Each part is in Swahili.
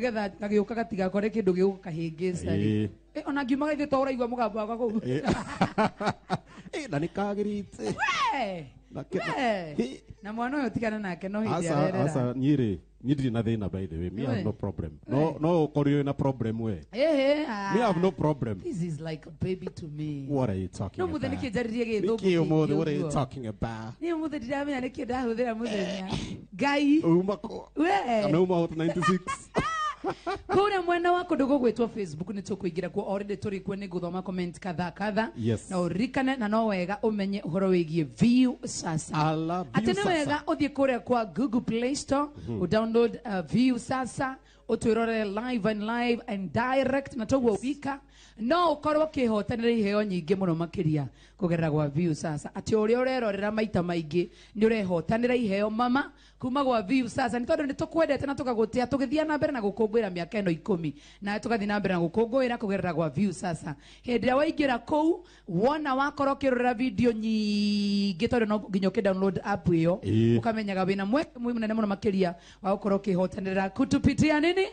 nigetha gagiuka gatiga kore kindu gigukahingisa ri ona ngiumaga ithe tora igwa mugambo wako kou na nikagirite na mwana uyu tigana nake no hindi arerera asa nyiri nyiri na thina by the way me have no problem no korio na problem we me have no problem. This is like a baby to me. What are you talking about? No muthe nikijaririe githubu what are you talking about? ni muthe ndiramenya nikida huthira muthenya ngai umako we no more 96 Kuna mwena wako ndugu gwetwa Facebook ni tukuingira ku already turi ku ni guthoma comment kadha na urikane na no wega umenye uhoro wigie view sasa ati ni wega uthie kuria kwa Google Play Store download view sasa utwirore live and direct na togwo wika no ukorwo kihotanira iheo nyingi muno makiria kugerera gwa view sasa ati uria urerorera maita maingi ni urehotanira iheo mama kuma gwa view sasa ni tondu ni tukwendete na tukagutia tugithia na mbere na gukungwira miaka eno 10 na tugathi na mbere na gukungwira kugerera gwa view sasa hindi ya waingira kou wona wakorwo kirorera video nyingi tondu no nginya download app iyo ukamenyaga wina mweke munene muno makiria wa ukorwo kihotanira kutupitia nini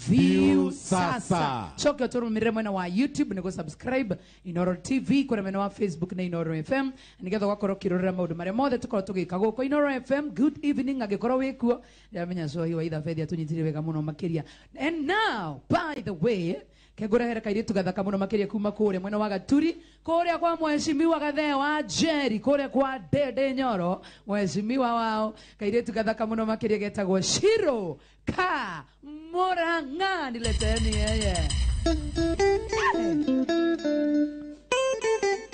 view sasa choke turumirire mwena wa YouTube ni go subscribe Inoro TV kure mwena wa Facebook na Inoro FM nigetha gwakorwo kirorera maundu maria mothe tukorwo tugika guko Inoro FM. Good evening agikorwo wikuo ndamenya so hiwa itha fethi atunyitire wega muno makiria. And now by the way kegura hera kairi tugathaka muno makiria kuma kure mwena wa Gaturi kure kwa mheshimiwa Gathee wa Jerry kure kwa Dede Nyoro mheshimiwa wao kairi tugathaka muno makiria getagwo Shiro ka Moranga nileteni yeye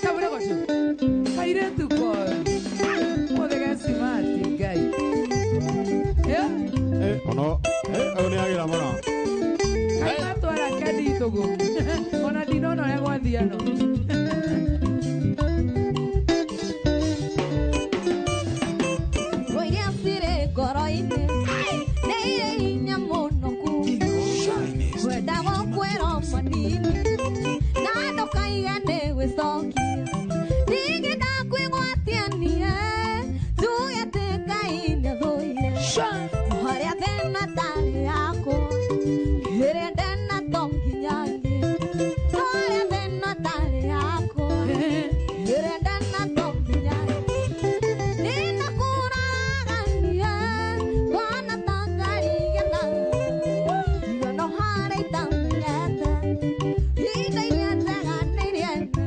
kabura kwa tu kairi tuko modega simati gai ono oni agira mona kai twara kadi togo ona dinono ya gwathiano Voiria sire goroine neire inya mono ku weda gokwero manini na ndokaigane gwicokia ndigenda kwigwatiania tugete kaine thoire haria thena tari yako here ndena tonginyangi haria thena tari yako here ndena tonginyangi nina kuragania wana tangarigena no hare tamnyata ida yataga nirienda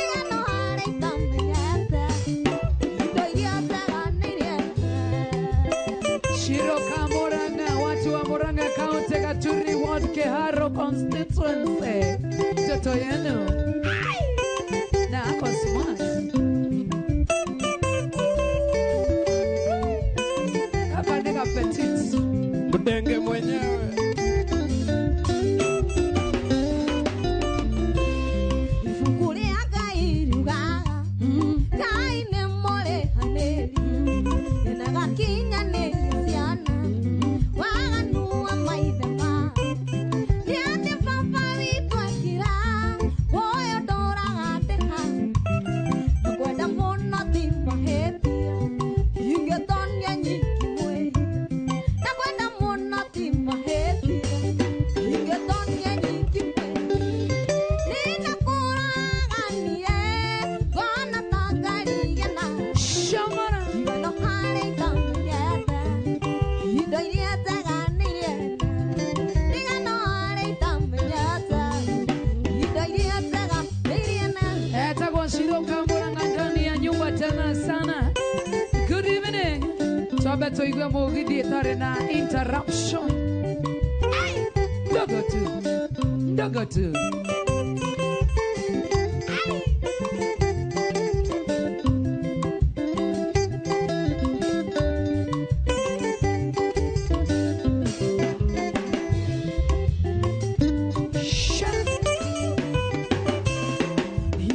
ida no hare tamnyata ida yataga nirienda Shiro ka Moranga watu wa Moranga County Gaturi Ward Keharo constituency toto yenu na ako smart hapa ndika petit mdenge mwenyewe ifukuri agairuga kaine more haneri enaga kinya ne siana waganu wa maithema niate papa witwakira oyo ndoraga ndeha nakwenda muno timahetia ingetonia nyingi mwe nakwenda muno timahetia ingetonia nyingi mwe ninakuraganie wana tangarigena Shamara no hare tamnyata indo iria taganirie diga no hare tamnyata indo iria taganirie na etagwo Shiro ka Moranga ndani ya nyumba tena sana. Good evening twabe tuigue mugithi tare na interruption ndogo tu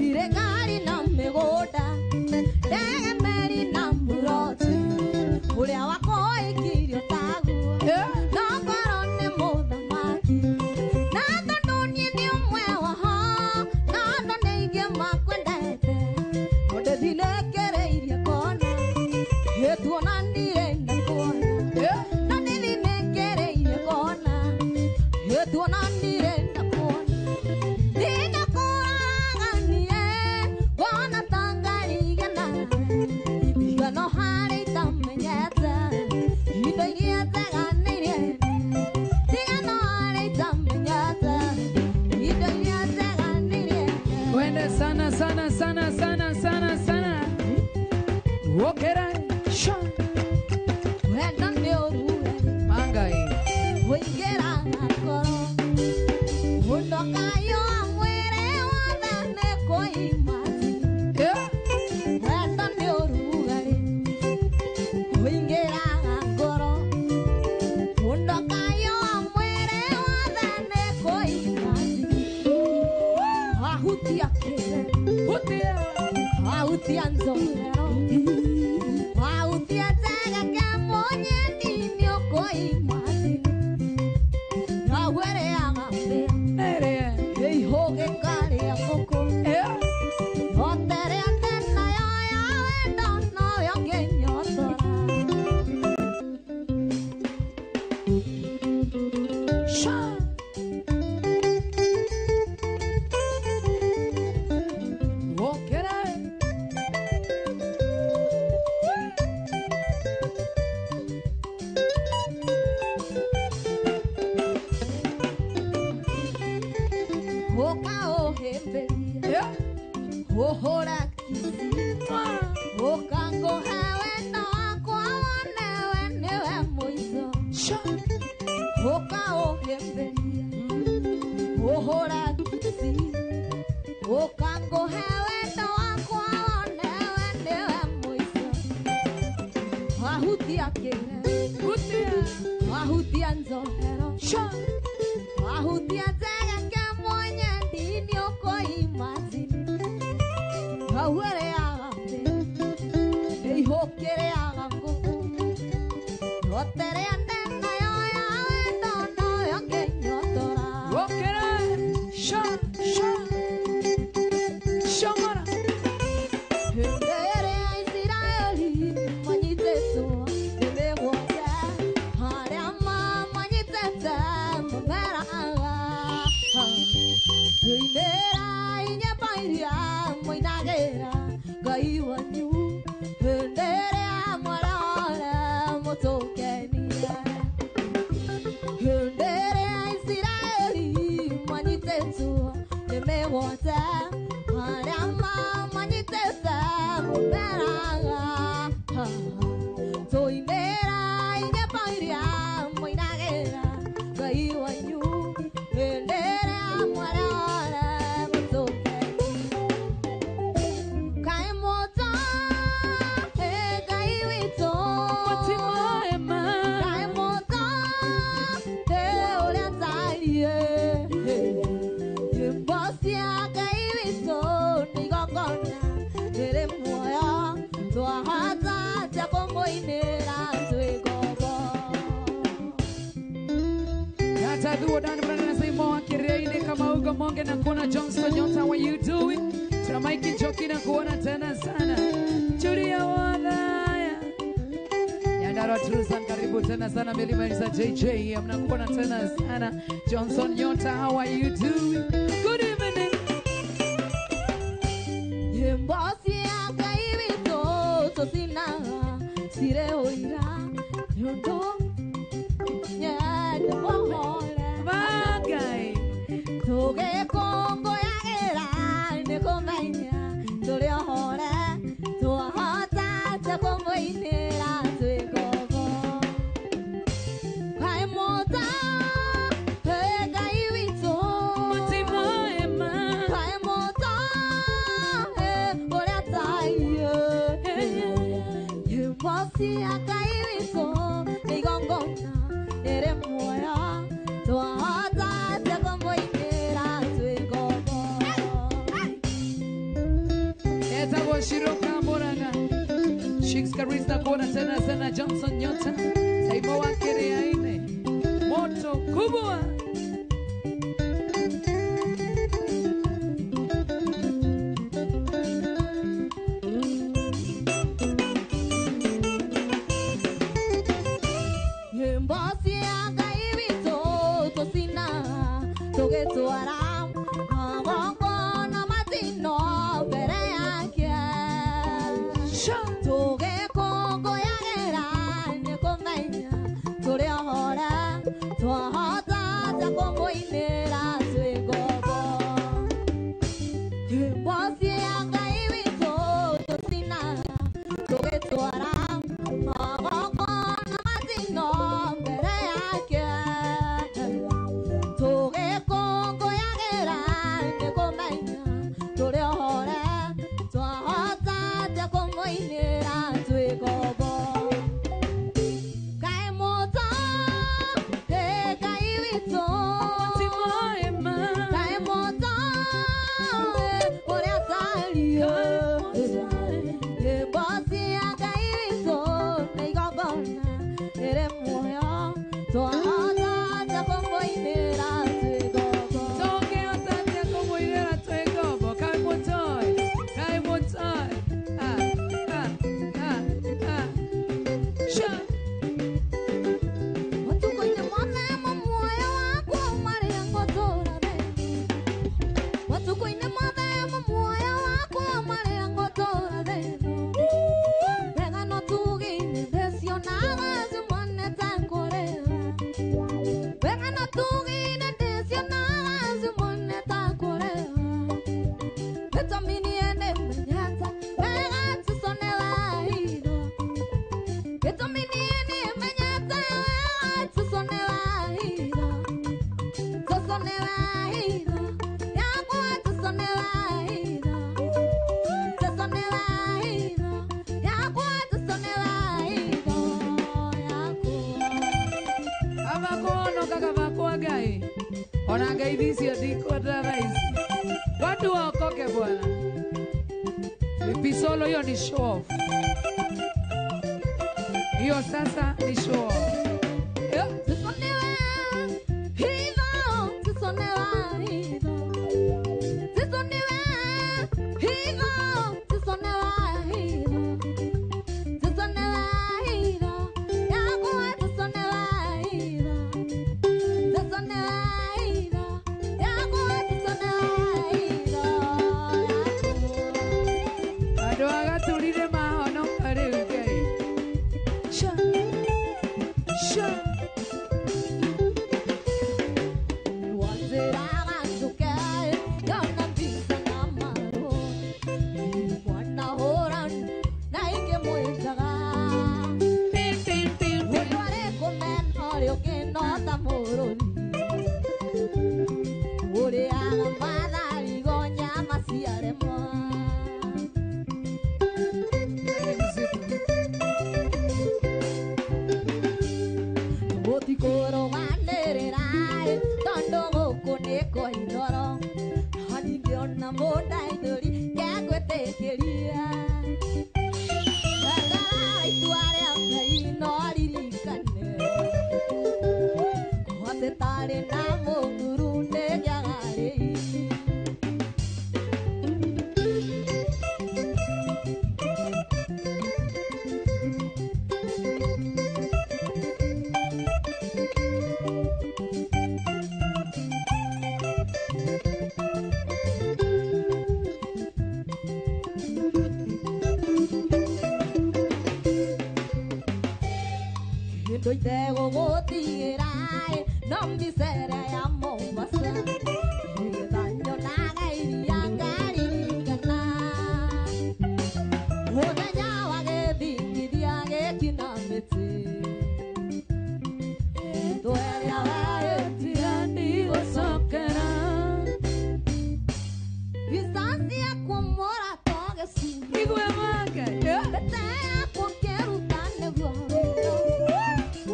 ire gari na migunda ndege meri na muroti uria wakoikirio taguo no ngoro ni muthamaki na tondu nie ni umwe JJ, mnakuona tena sana. Johnson Nyota, how are you doing? Good evening. Yembosi akaibito tosina sire oira yondo nyade bohole bagai toge kongo yagera ne komanya tole hore to hata te kongo inera twego si akairiso igongona ere moya to hata te como inera twego eta boshiro kamoranga Shix Karista kona tena sana Johnson Nyota saibo wakere aine moto kubwa Bosi akaibito tosina tũgĩtwara magongona matino mbere yake tũgĩkũngũyagĩra nĩ kũmenya tũrĩ ohore twahota atĩa kũmũinĩra twĩ ngombo nyĩmbo cia Ngai witũ tũcinaga tũgĩtwara magongona matino mbere yake tũgĩkũngũyagĩra nĩ kũmenya tũrĩ ohore twahota atĩa kũmũinĩra twĩ ngombo Ngai mũto Ngai witũ Ngai mũto ũrĩa tario nyĩmbo cia Ngai witũ nĩ igongona rĩrĩ muoyo twahota atĩa kũmũinĩra twĩ ngombo Tũngĩhota atĩa kũmũinĩra twĩ ngombo Ngai mũtoi Ngai mũtoi Sure. Matukũ-inĩ mothe ma muoyo wakwa marĩa ngũtũũra thĩ matukũ-inĩ mothe ma muoyo wakwa marĩa ngũtũũra thĩ wega no tuge-inĩ ndĩcionaga zimone ta kũrĩra wega no tuge-inĩ ndĩcionaga zimone ta kũrĩra gĩtũmi niĩ nĩmenyete wega tusone wahiro gĩtũmi niĩ nĩmenyete wega tusone wahiro yakwa tusone wahiro yakwa tusone wahiro yakwa Avakuonokaga vakwa Ngai ona ngeithi icio ndikwenda raici watu waokoke bwana vipisolo hiyo ni show off hiyo sasa ni show off yeah. tusone wahiro tusone wahiro tusone wahiro tusone wahiro tusone wahiro yakwa tusone wahiro tusone wahiro yakwa tusone wahiro andũ agaturire mahonoka rĩu Ngai Sure. Wazirara suke yana bisa na maro wana horan na ike muitaga Wale komen oreo que no ta moroni Ore aga madari gonya masiare mo Oti koro wandererai tondo goko neko idoro Hani giona moda idori kagwetekeria Agarai tuare amai no ririkane Kwate tare na munguru ne gyagare Ndoite gũgũtigĩrai no mbicere ya Mombasa Gĩthanyo na Gairia ngaririkana Mũthenya wa gĩthingithia gĩkina mĩtĩ Twerĩa wehĩtire ndigũcokera Risasi ya kũmũra to gĩcunjĩ Igwe manga Mbete yakwa kĩruta nĩguo wĩra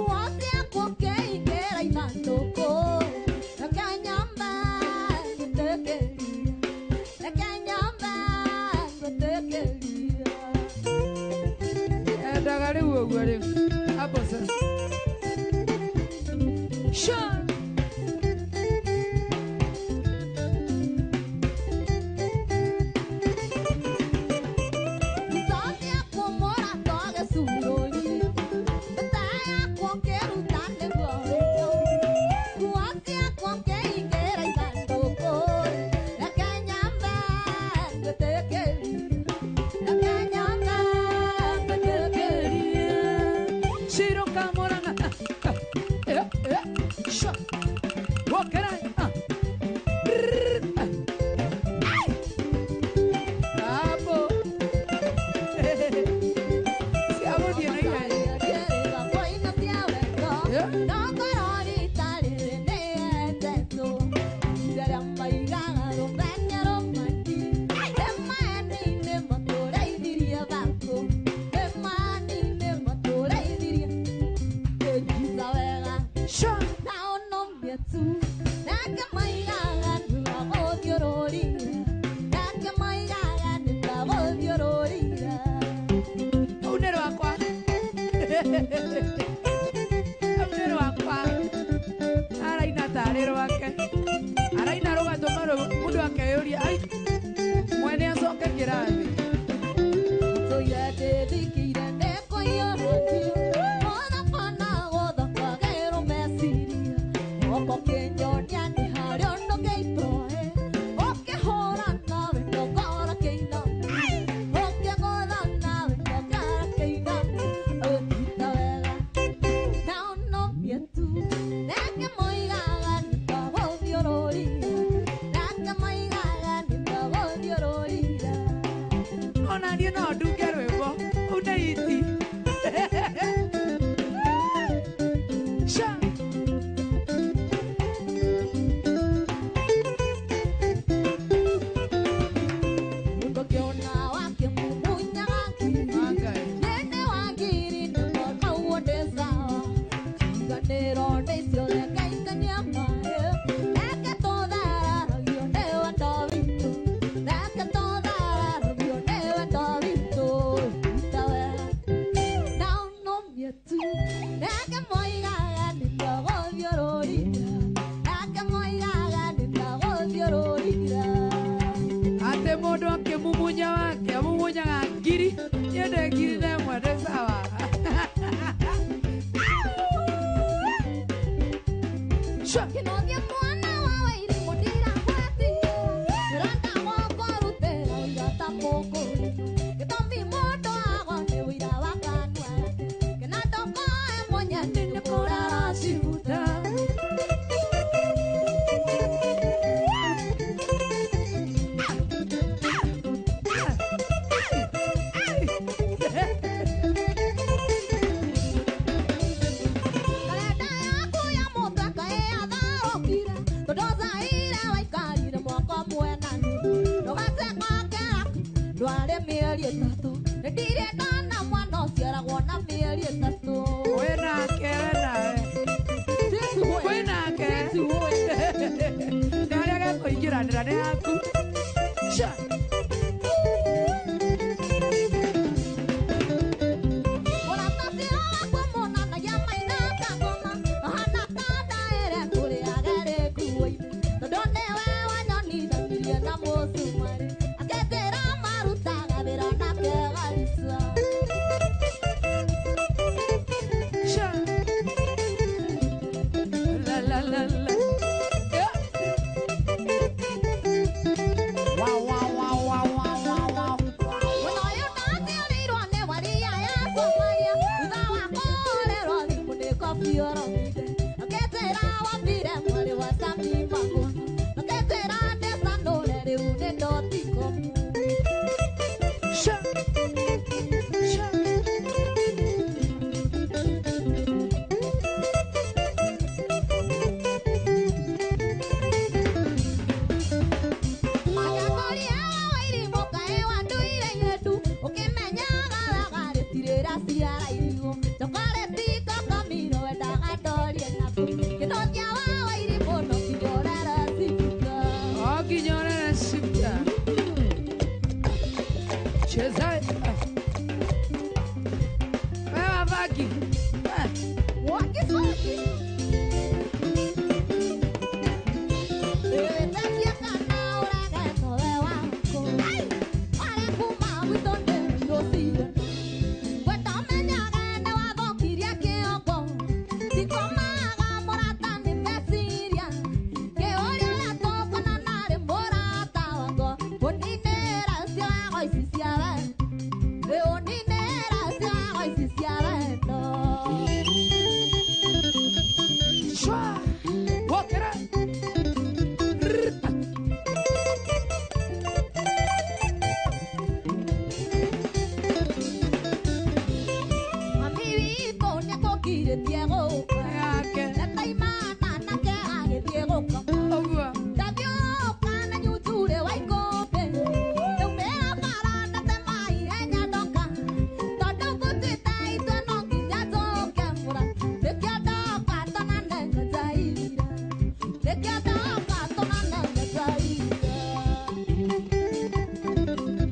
Wote yakwa kĩingĩra ithandũkũ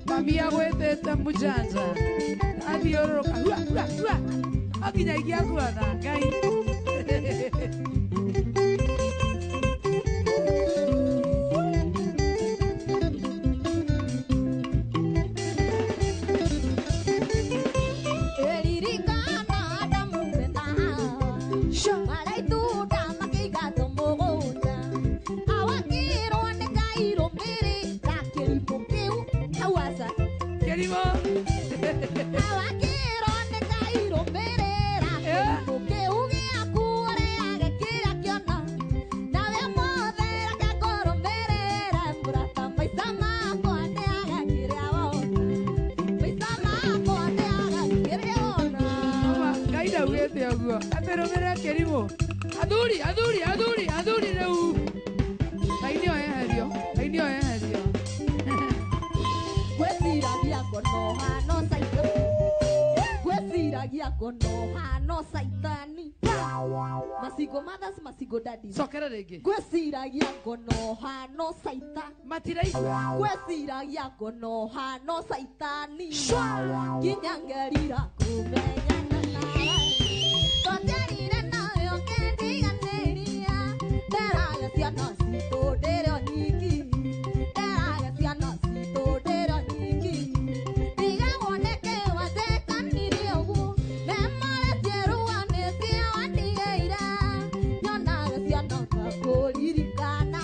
Mami agwetete mujanja athiũrũrũka akinyagia kuona Ngai. Aduri rĩu ainio eherio gwĩciragia ngono hano saitani masigo mothers masigo daddies cokera rĩngĩ gwĩciragia ngono hano saitani matiraigua gwĩciragia ngono hano saitani kinyangerira kumenyana nawe twaterire nayo kendiganĩria nderaga ciana citũ ndĩrĩ o nyiki nderaga ciana citũ ndĩrĩ o nyiki ndigagwoneke wathekanire ũguo memoretie ruanĩtie wandigĩire nyonaga ciana ngakũririkana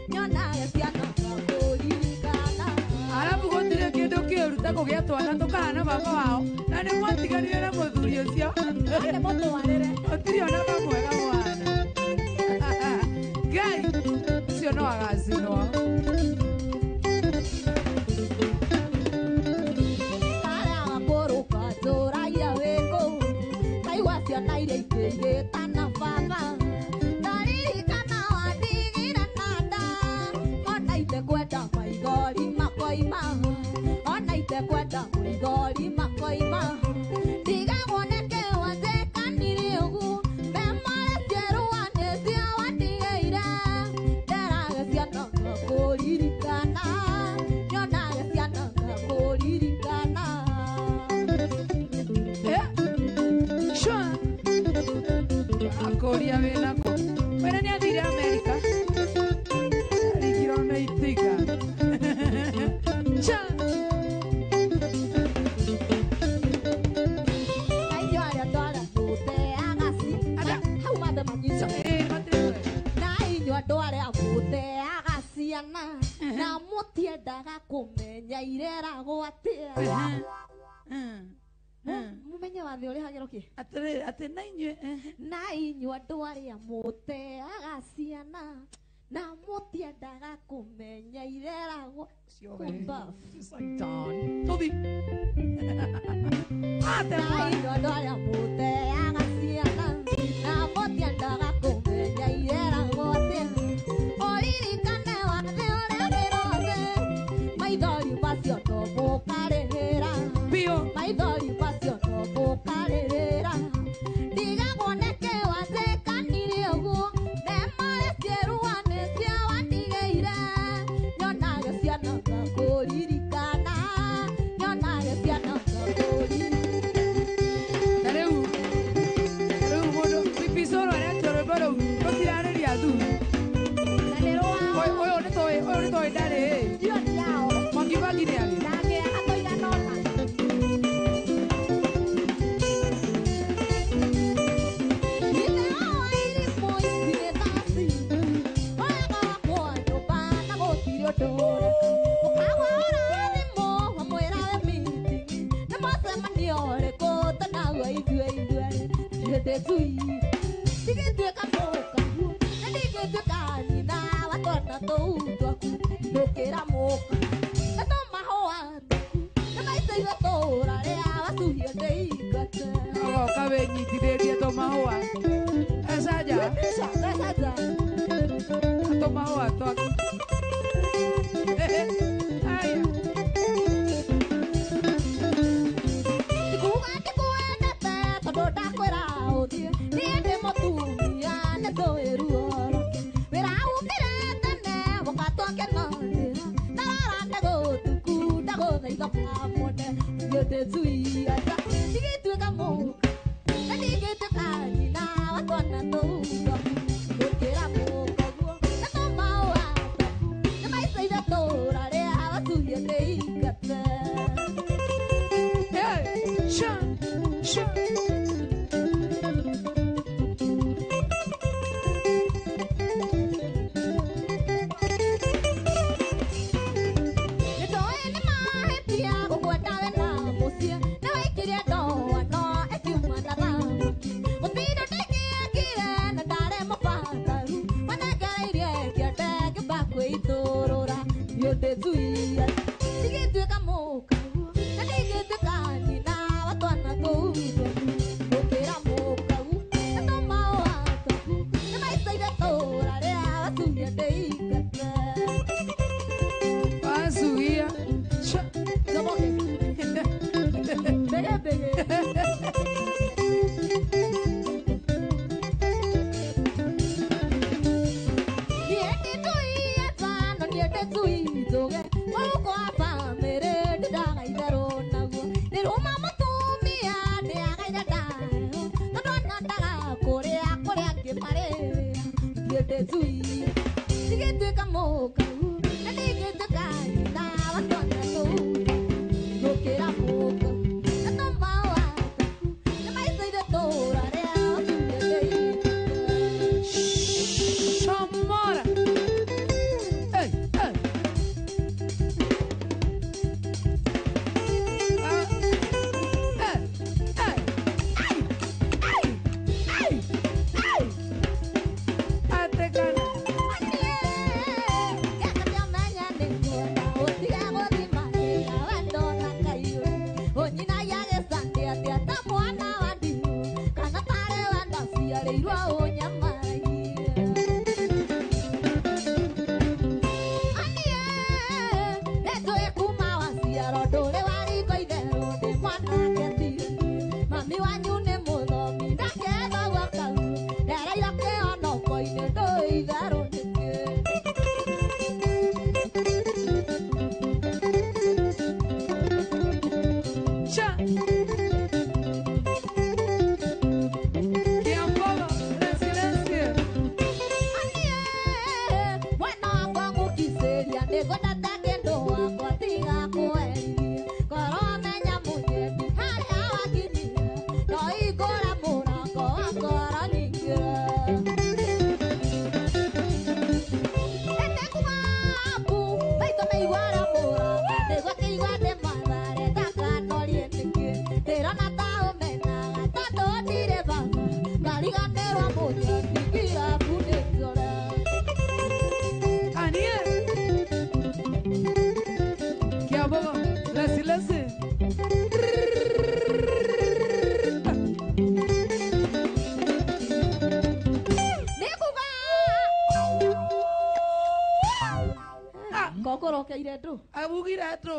nyonaga ciana ngakũririkana arabu gũtirĩ kĩndũ kĩũru ta kũgĩa twana tũkahana baba wao na nĩ mwatiganire na mũthuri ũcio ate mũtwarĩre gũtirĩ ona kamwega mwana Ngai ũcio no agacinwo arĩa wakũrũka tũragia wĩkũ kaigua ciana iria ingĩ igĩtana baba ndaririkana wandigire na nda ona itekwenda maithori makoima ona itekwenda maithori makoima ndigagwoneke wathekanire ũguo memoretie ruanĩtie wandigĩire nderaga ciana ngakũririkana nyonaga ciana ngakũririkana Sure. Akũria wĩnako wĩna nĩ athire Amerika arigirwo na itiga kaingĩ arĩa twara mũteaga hau mathe manyica na inyuĩ andũ arĩa mũteaga ciana na mũtiendaga kũmenya ireragwo atĩa mumenye wathe ũrĩa hagĩro kĩ atĩ na inyuĩ andũ arĩa mũteaga ciana na mũtiendaga kũmenya ireragwo tũthi na inyuĩ andũ arĩa mũteaga ciana na mũtiendaga kũmenya ireragwo atĩa ũririkane wathe ũrĩa wĩrothe maithori macio no mũkarĩhĩra maithori macio no mũkarĩhĩra ndigagwoneke wathekanire ũguo memoretie ruanĩtie wandigĩire nyonaga ciana ngakũririkana nyonaga ciana ngakũririkana na rĩu mũndũ bibicoro aretio rwĩmbo rũu rũtirarĩria thuri na nĩ rwao ũyũ nĩ tũĩ ndarĩ cio ciao Mwangi nĩ arĩ nake atoigana ona agoka wĩnyitithĩrie tũmahũa ecaja tũmahũa twaku ndakwĩra ũthiĩ niĩ ndĩ mũtumia nĩ tũĩ ruo wĩra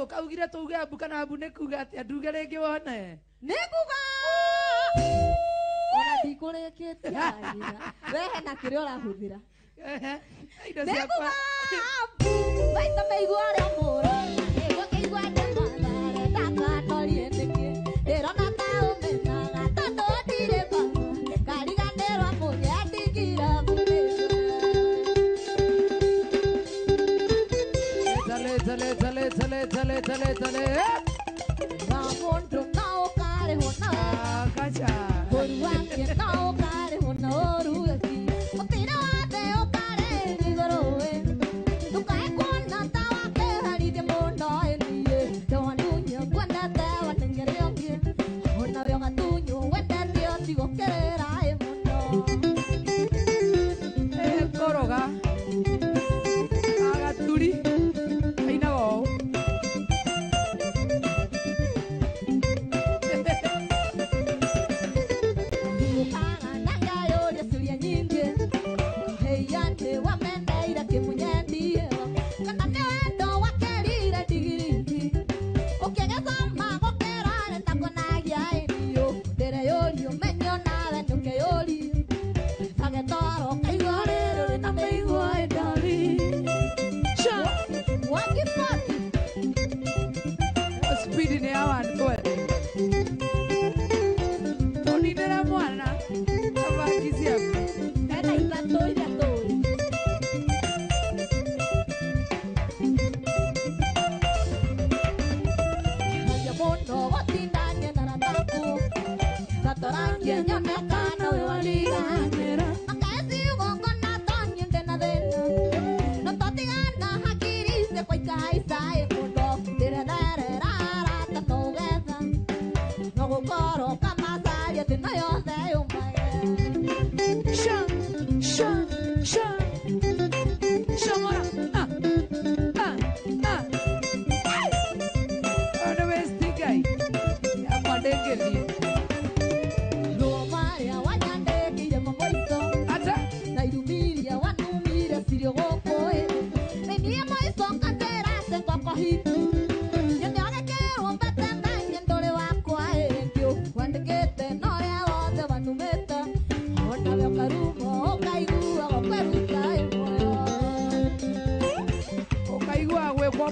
Kaugire tuge abu kana abu nekuga ati nduge ringi wone nekuga ona ndikurekete wehe na kire urahuthira nekuga abu maita meigua aria mura niguo keigua ndemagare ndakanorie niki ndirona ta umenaga tondu ndire baba kariganirwa munyendigira Tale. Ramondo nao kare hona. Kacha. Koruake nao kare hona oruaki. Otira wate o kare digoroe. Tukae kona tawa ke hari de mondo elie. Tawanunya kwenda tawa tengere onge. Hona vyoga tunyo wete dio tigo kerera e mondo. Koroga. Agaturi. Aina go.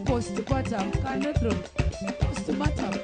Post quarter, can't post matter.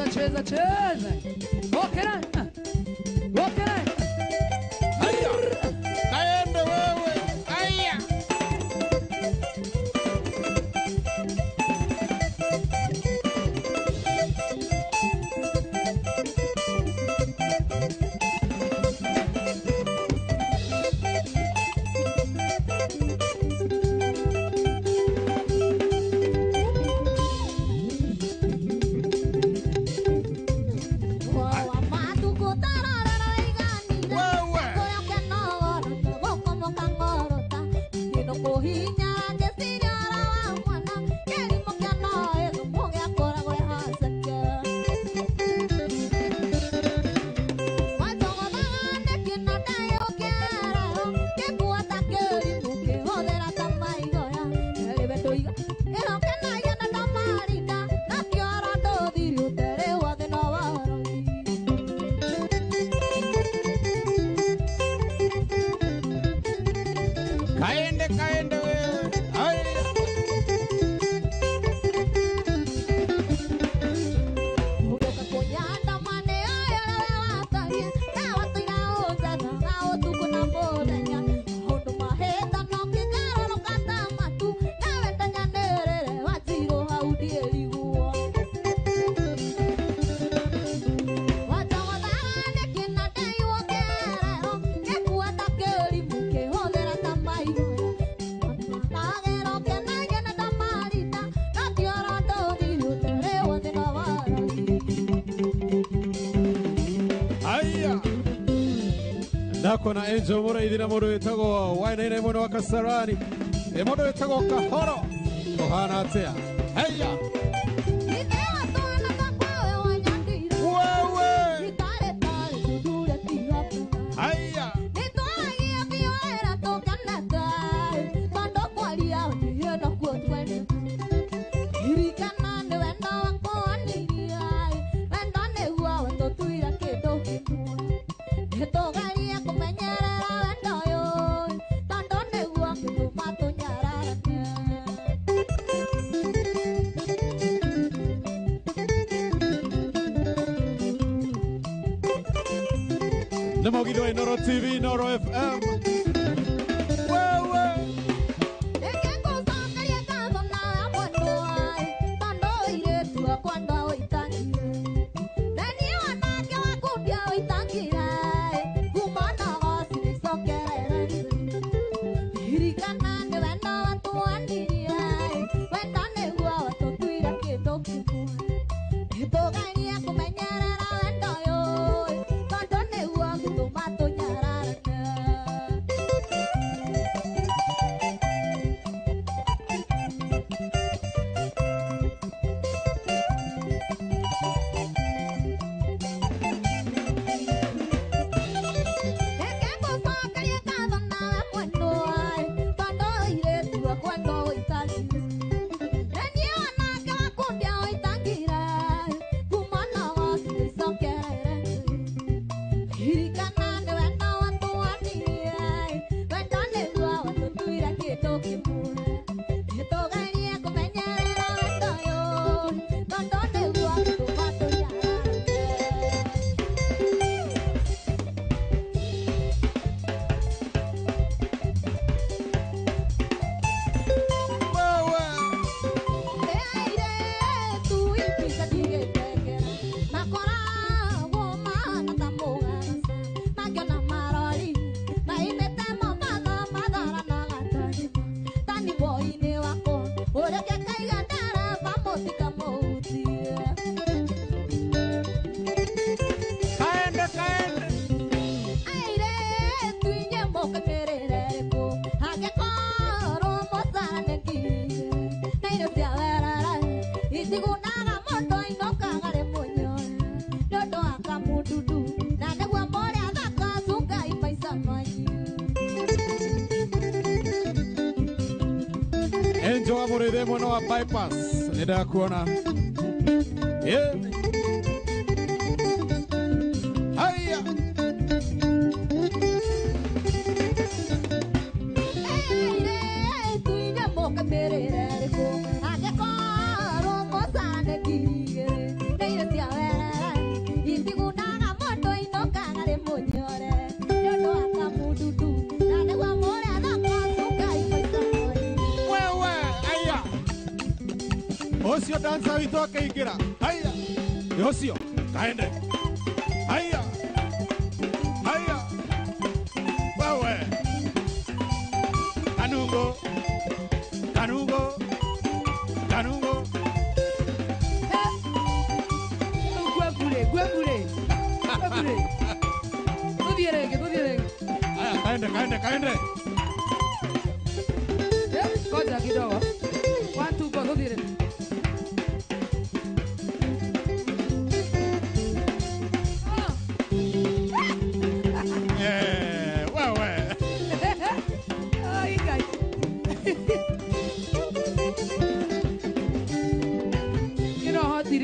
Cheza. Okay, Haya. Kaende wewe. Haya. Kaende wewe. Haya. Nako na Angel Muraithira mundu witagwo wainaine mwena wa Kasarani mundu witagwo Kahoro kohana atia heya wewe haya Lemogidwa Inoro TV, Inoro FM. Wewe. Enjo wa Muride mwana wa bypass. Nida kuona. Yeah. Haya. Osio dansa wito akaingira. Haya. Osio, kaende. Haya. Haya. Wewe. Kanungo. Kanungo. Kanungo. Guagure, guagure. Guagure. Tudierege, tudierege. Haya, kaende, kaende, kaende. Ngoja kidogo. 1 2 go, tudierege.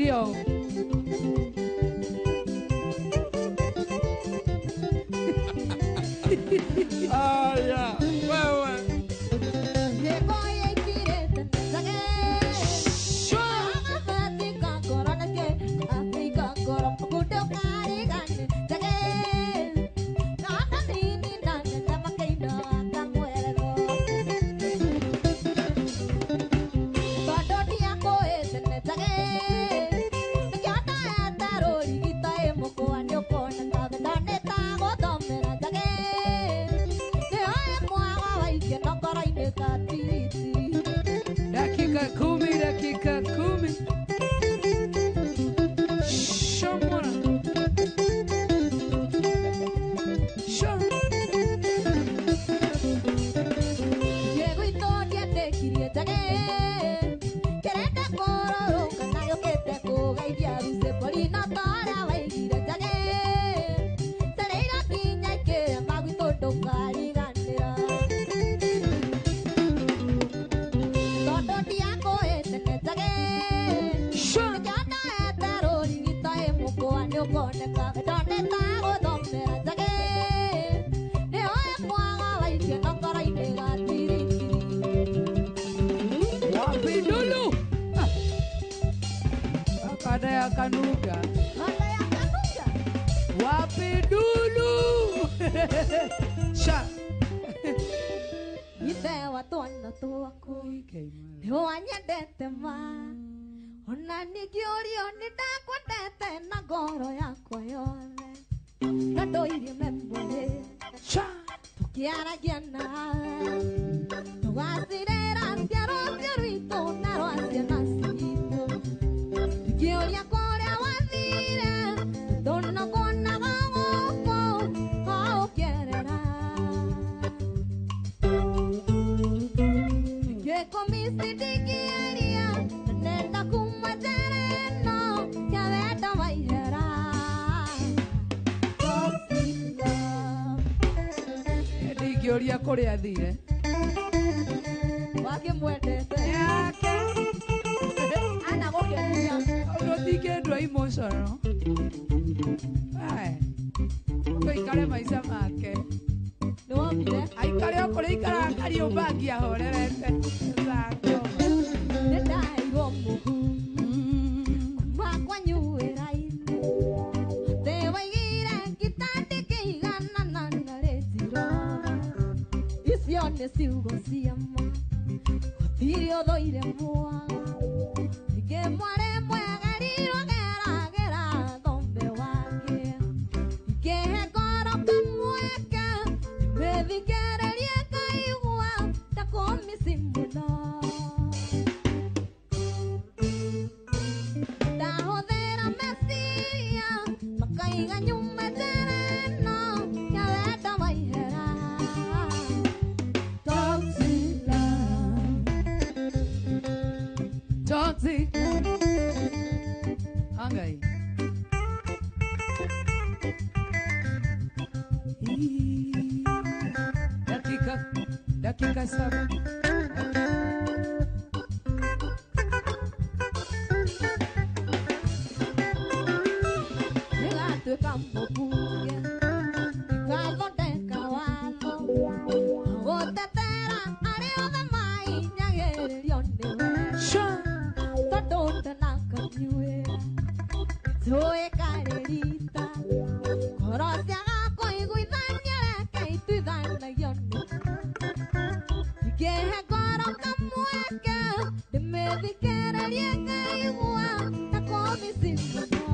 Dio. Ah, yeah. Wewe. Dakika kumi. Shamwana. Sham. Diego y Tonia te quería taguer. Querete coro, canayo que te coga y diaruse por inotara va a ir a taguer. Sereira quiña y que mago y todo cari ganera. Todo día coe te taguer. Sham. Ya no es taro y ta e moco año con el café donde tago donde taguer. De hoy puaga va y que no cara y negatiri. Wapi dulu? Ada yang kanuga. Ada yang kanuga. Wapi dulu? Sha. Ithe wa twana twaku nĩ wanyendete ma ona ningĩũrio nĩ ndakwendete na ngoro yakwa yothe na ndũirie memory tũkĩaragia nawe tũgacirĩra ciaro cia rwitũ na rwa ciana citũ ngĩũria kũrĩa wathire ndũnakuonaga gũkũ ũkĩerera ngĩkũmici ndingĩaria nenda kuma njĩra ĩno ya wendo wa ihera ndingĩũria kũrĩa athire wakĩmwendete yake anagũkenia ũndũ ndingĩendwa emotional tũikare maica make nĩwonire aikare o kũrĩa ikaraga kariũmba angĩahorerete thako nĩndaheirwo mũhu kuma kwanyu wĩra-inĩ ndĩwaigire ngitandĩ kĩiganana na rĩtiro icio nĩ ciugo cia ma gũtirĩ ũthũire mwaga ningĩ mwarĩ mwegerirwo geragera thombe wake ngĩhe ngoro kamweke mĩthikĩrĩrie ngaigua ndakũmici mũno ndahũthĩra meciria makaiga nyuma njĩra ĩno ya wendo wa ihera toxic hangai dakika 7 nĩgatuĩka mũbunge ikathondeka watho gũtetera arĩa othe mainyagĩrĩrio nĩwe tondũ ndanakanyuĩra njũĩ karĩrita ngoro ciaga kũiguithania reke ituithanagio nĩ ngĩhe ngoro kamweke ndĩmĩthikĩrĩrie ngaigua ndakũmici mũno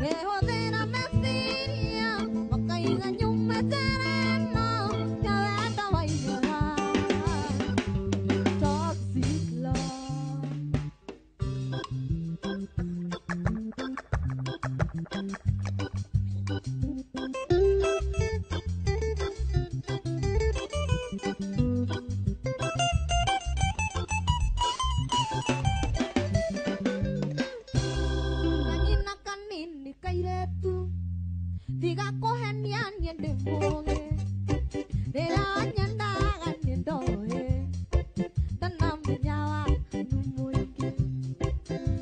ngĩhũthĩra meciria makaiga nyuma njĩra ĩno ya wendo wa ihera toxic love kanyina kanini kairetu tiga kũhenia niĩ ndĩ mũũgĩ rĩrĩa wanyendaga nĩ ndoĩ ndanamenya waku mũingĩ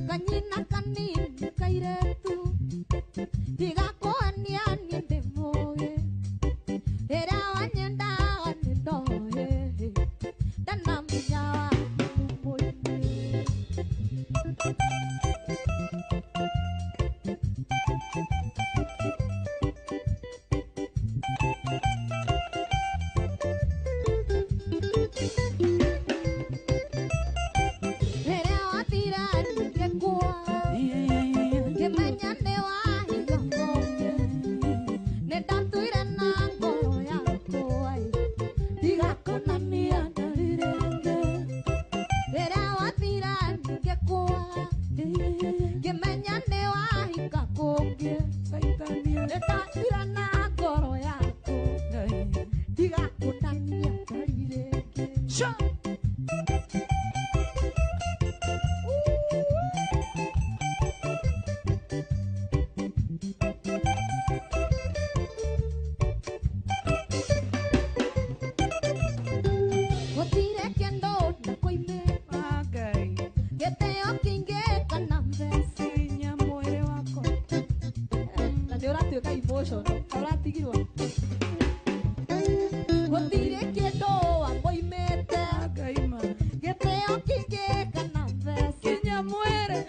kanyina kanini kairetu tiga kũhenia niĩ ndĩ mũũgĩ rĩrĩa wanyendaga nĩ ndoĩ ndanamenya waku mũingĩ rĩrĩa wathira ngĩkua ngĩmenya nĩ wahiga ngombe nĩ ndatuire na ngoro yakwa ndigakũnania ndarirenge rĩrĩa wathira ngĩkua ngĩmenya nĩ wahiga kũngĩ nĩ ndatuire na ngoro yakwa ndigakũnania ndarirenge gũtirĩ kĩndũ ndakũimĩte hangai gĩtĩo kĩingĩ kana mbeca nya mwĩrĩ wakwa na nĩ ũratuĩka emotional ũratigirwo gũtirĩ kĩndũ wamũimĩte hangai ma gĩtĩo kĩingĩ kana mbeca kinya mwĩrĩ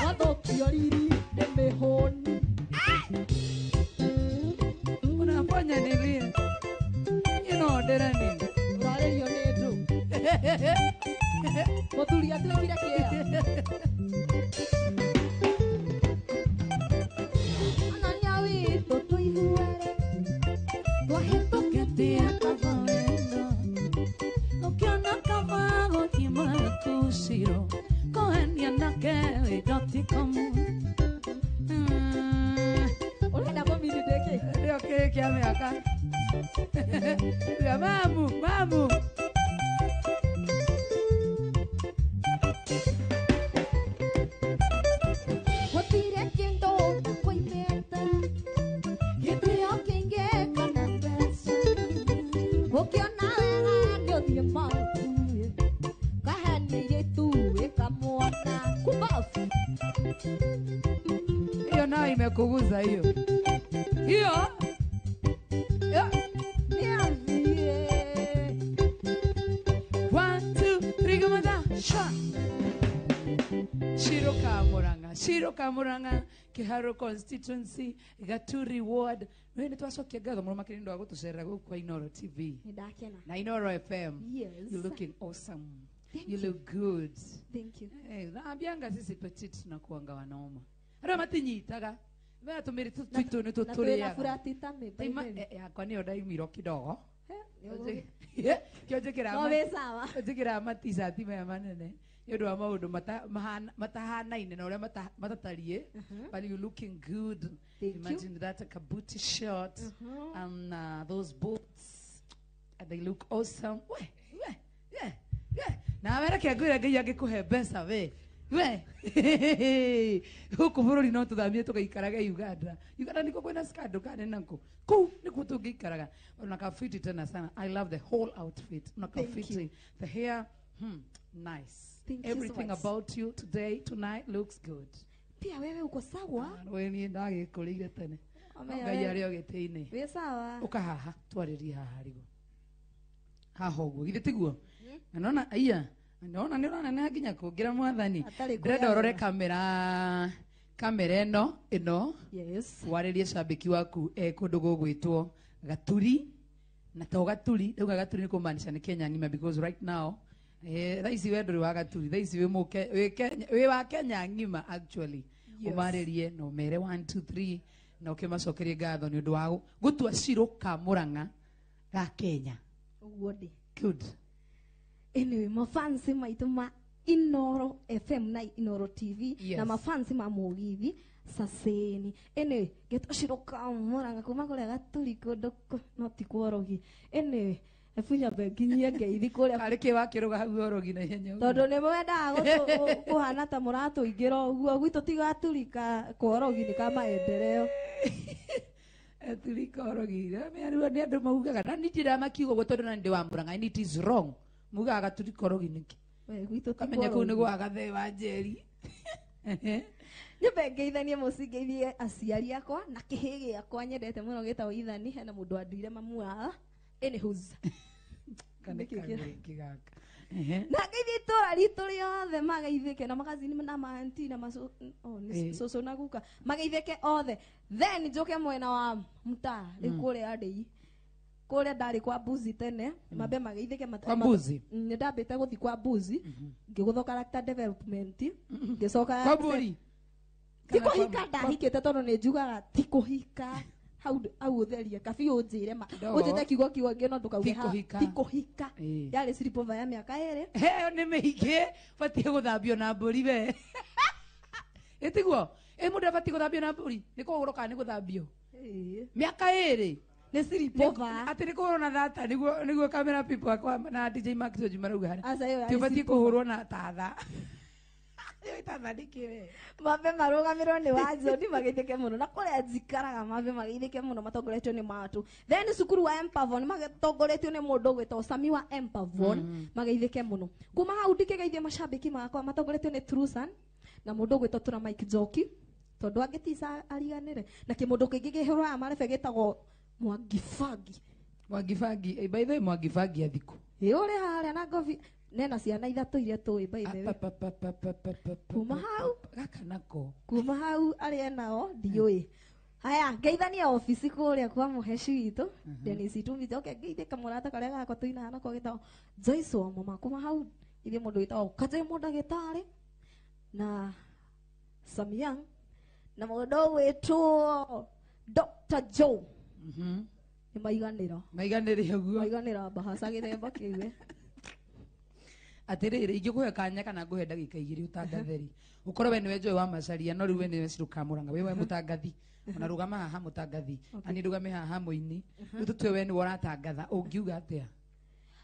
wathũkio Mũthuri atuĩkire kĩea. Anania witũ tũiguere, twahĩtũkĩte kaba wendo, ũkĩona kaba gũthiĩ makuciro, kũhenia nake wĩndoti komu. Ũrenda mũmini ndĩkĩ? Ndio kĩrĩ kĩa mĩaka. Ya mamu, mamu. Gũtirĩ kĩndũ ũtakoimĩte, gĩtĩo kĩngĩkana mbeca, ũkĩona wega nĩũthiĩ makuĩ, kahenia airĩtu ĩkamwona kubafu. Hiyo nayo imekuguza hiyo. Hiyo. Yeah. Niambie. 1, 2, 3 kamata. Shot. Shiro Kamuranga, Kiharo constituency, Gaturi ward. Wewe nitwacokia ngatho muno makiri ndo agutucerera guku kwa Inoro TV. Nindakena. Na Inoro FM. Yes. You're looking awesome. Thank you you. look good. Thank you. Naambianga sisi petite tunakuanga wanoma. Arĩa matinyitaga. Wewe tumiri tu Na ni twĩna tuturiaga. furatita mĩmba-inĩ. Yakwa nĩ ndaimiro kidogo. Nĩ Kĩonjekera No wĩ sawa. njĩkĩra maticati maya manene nĩ ũndũ wa maũndũ matahanaine na ũrĩa matatariĩ, but you looking good. Thank you. Imagine that, a kabuti short and those boots, they look awesome. Yeah. Na wera kĩangwĩra Ngai angĩkũhe mbeca we huku bũrũri no tũthamie tũgaikaraga Uganda. Uganda niko kwĩna skando kanene nako kũu nĩkuo tũngĩikaraga. Unakafiti tena sana. I love the whole outfit. Unakafiti the hair, nice. Thank you so Everything much. about you today, tonight looks good. Pia wewe uko sawa? We niĩ ndagĩkũrĩire tene. Ame, Ngai arĩ o gĩtĩ-inĩ. Wĩ sawa? Ũka haha twarĩrie haha rigo. Haha ũguo githĩ tiguo? Na nona aya. Nona nĩ ũrona nginya kũngira mwathani. Hatarĩ Ndĩrenda ũrore kũrĩa kamera ĩno Yes. warĩrie cambĩki waku kũndũ gũgwĩtwo Gaturi. Na to Gaturi, ndauga Gaturi nĩ kũmaanisha nĩ Kenya ng'ima, because right now thaa ici we ndũrĩ wa Gaturi, thaa ici wĩ wa Kenya ng'ima actually. Yes. Ũmarĩrie na ũmere 1, 2, 3 na ũkĩmacokerie ngatho nĩ ũndũ wa gũtua Shiro Kamuranga ga Kenya. Ũguo ndĩ. Good. Anyway, mafansi maitũ ma Inoro FM na Inoro TV Yes. na mafansi ma Mugithi Saseni. Anyway, getwo Shiro Kamuranga kuma kũrĩa Gaturi kũndũ no ti kworogi. Anyway, ebunya benginyie ngeithi kũrĩa Karĩ kĩ wakĩrũga hau orogi na ihenya ũguo? tondũ nĩ mwendaga kũhana ta mũratũingĩra ũguo gwitũ ti Gaturi kworogi nĩ ka maendeleo. Turika orogi. Nĩ andũ maugaga na nĩ njĩra makiuga ũguo tondũ na ndĩ wa Murang'a, and it is wrong. Mugaga turika orogi nĩkĩ? We gwitũ ti Kamenya kũu nĩ gwa gathe wa njeri. Nyũmba ngeithanie mũci ngeithie aciari akwa na kĩhĩ gĩakwa nyendete mũno gĩtagwo Ithani, hena mũndũ anduire mamu wao anywho's Kana kĩngĩ gaka. na ngeithi itũra ritũ rĩothe mageithĩke na magazini na maanti na cũcũ na guka mageithĩke othe, then njoke mwena wa mtaa rĩu kũrĩa ndĩ kũrĩa ndarĩ kwa Mbuzi tene mambe mageithĩke Kwa Mbuzi? nĩ ndambĩte gũthi kwa Mbuzi ngĩgũthwo character development ngĩcoka Kwa Mbũri? ti kũhika ndahikĩte tondũ nĩ njugaga ti kũhika au ũtherie kabi ũnjĩre ma ũnjĩte kiugo ngĩ no ndũkauge ti kũhika yarĩ sleepover ya mĩaka 2 Heyo nĩ mĩingĩ batiĩ gũthambio na mbũri we. Ĩtiguo mũndũ abatiĩ gũthambio na mbũri nĩ kũgũrũ kana nĩ gũthambio mĩaka 2 nĩ sleepover atĩ nĩ kũhũrwo na thata nĩguo camera people akwa na DJ Max Joji marauga Aca ĩyo ti yarĩ ũbatiĩ sleepover. kũhũrwo na tatha. Tatha nĩ kĩ we? mambe marũgamirwo nĩ Wanjoni mageithĩke mũno na kũrĩa njikaraga mambe mageithĩke mũno matongoretio nĩ matu, then cukuru wa Empavon matongoretio nĩ mũndũ ũgwĩtwo Sami wa Empavon mageithĩke mũno. Kuma hau ndikĩgeithia macambĩki makwa matongoretio nĩ Trusan na mũndũ ũgwĩtwo Tura Mike Njoki tondũ angĩtica ariganĩre na kĩmũndũ kĩngĩ kĩhũraga marebe gĩtagwo Mwangibangi, by the way Mwangibangi athikũ ũrĩ harĩa na ngobi nena ciana 3 iria tũĩ by the way. Kuma hau gaka nako kuma hau arĩa nao ndiũĩ. Haya ngeithania ofici kũrĩa kwa mũheci witũ Dennis Itumbi njoke ngeithĩka mũrata karĩa gakwa tũinaga nako gĩtagwo Joyce wa mama. Kuma hau ithe mundu witagwo Kaje Mudagitari na Samyang na mundu witwo Dr. Joe ni maiganira bahasa githemba kiwe atiriri ingikuhe kanya kana nguhe ndagika igiri utangatheri ukorwo we niwe Joe wa Macharia no riu we niwe Ciruka Muranga we mutangathi ona rugama haha mutangathi ani rugame haha muini riu tutwe we ni waratangatha ungiuga atia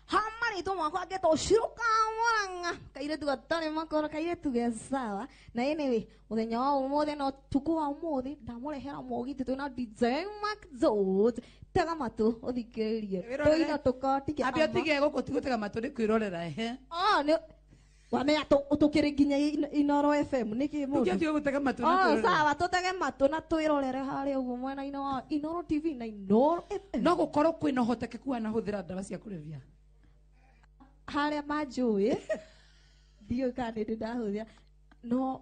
hamari to mwakwa geto Ciruka Muranga kaire tu gatare makoro kaire tu gesawa na anyway muthenya wa umuthi no tuku wa umuthi ndamurehera mogiti twina DJ Mark Zote tega matu uthikiririe toina tukatikia abia tige guko tigutega matu ni kwirorera he ne wamenya utukire nginya Inoro FM niki mundu ukiatige gutega matu na kwirorera sawa tutege matu na twirorere hari uguo mwena ino wa Inoro TV na Inoro FM no gukorwo kwina hotekeku wa nahuthira ndawa cia kurevia haria majui dio kane ndahuthia no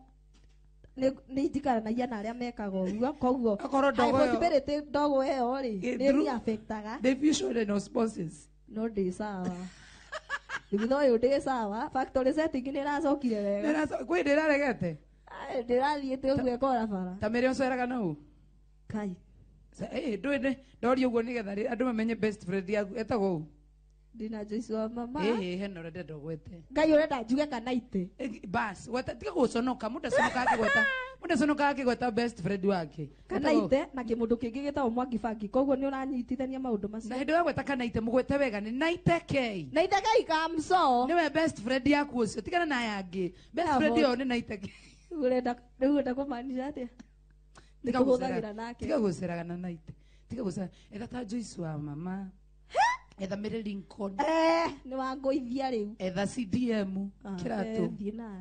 ni njikara na yana aria mekaga uguo koguo possibility ndogo eo ri ni affectaga diffusion no sponsors no ndi sawa Ndino yo ndi sawa factory setting ni racokire wega kwi ndiraregete ndirathiite uguo ekora bara tamere oceraga nau kai ndwende ndorio uguo nigetha andu mamenye best friend yaku etagwo Dina Joshua mama heno rede ndogwete ngai urenda njuge kana ite bas wata tiga guconoka muda sonoka akigweta best friend wake kana ite na kimundu kingi gitao Mwangi Bangi koguo ni uranyitithania maundu macio na hindi wagweta kana ite mugwete wega ni naite kei kamso niwe best friend yaku ucio tigana na yangi best friend yo ni naite kei urenda kumaanisha atia nikuhuthagira nake tiga guceraga na naite tiga gucera etha ta Joshua mama etha Mary Lincoln ni wangoithia riu etha CDM kiratu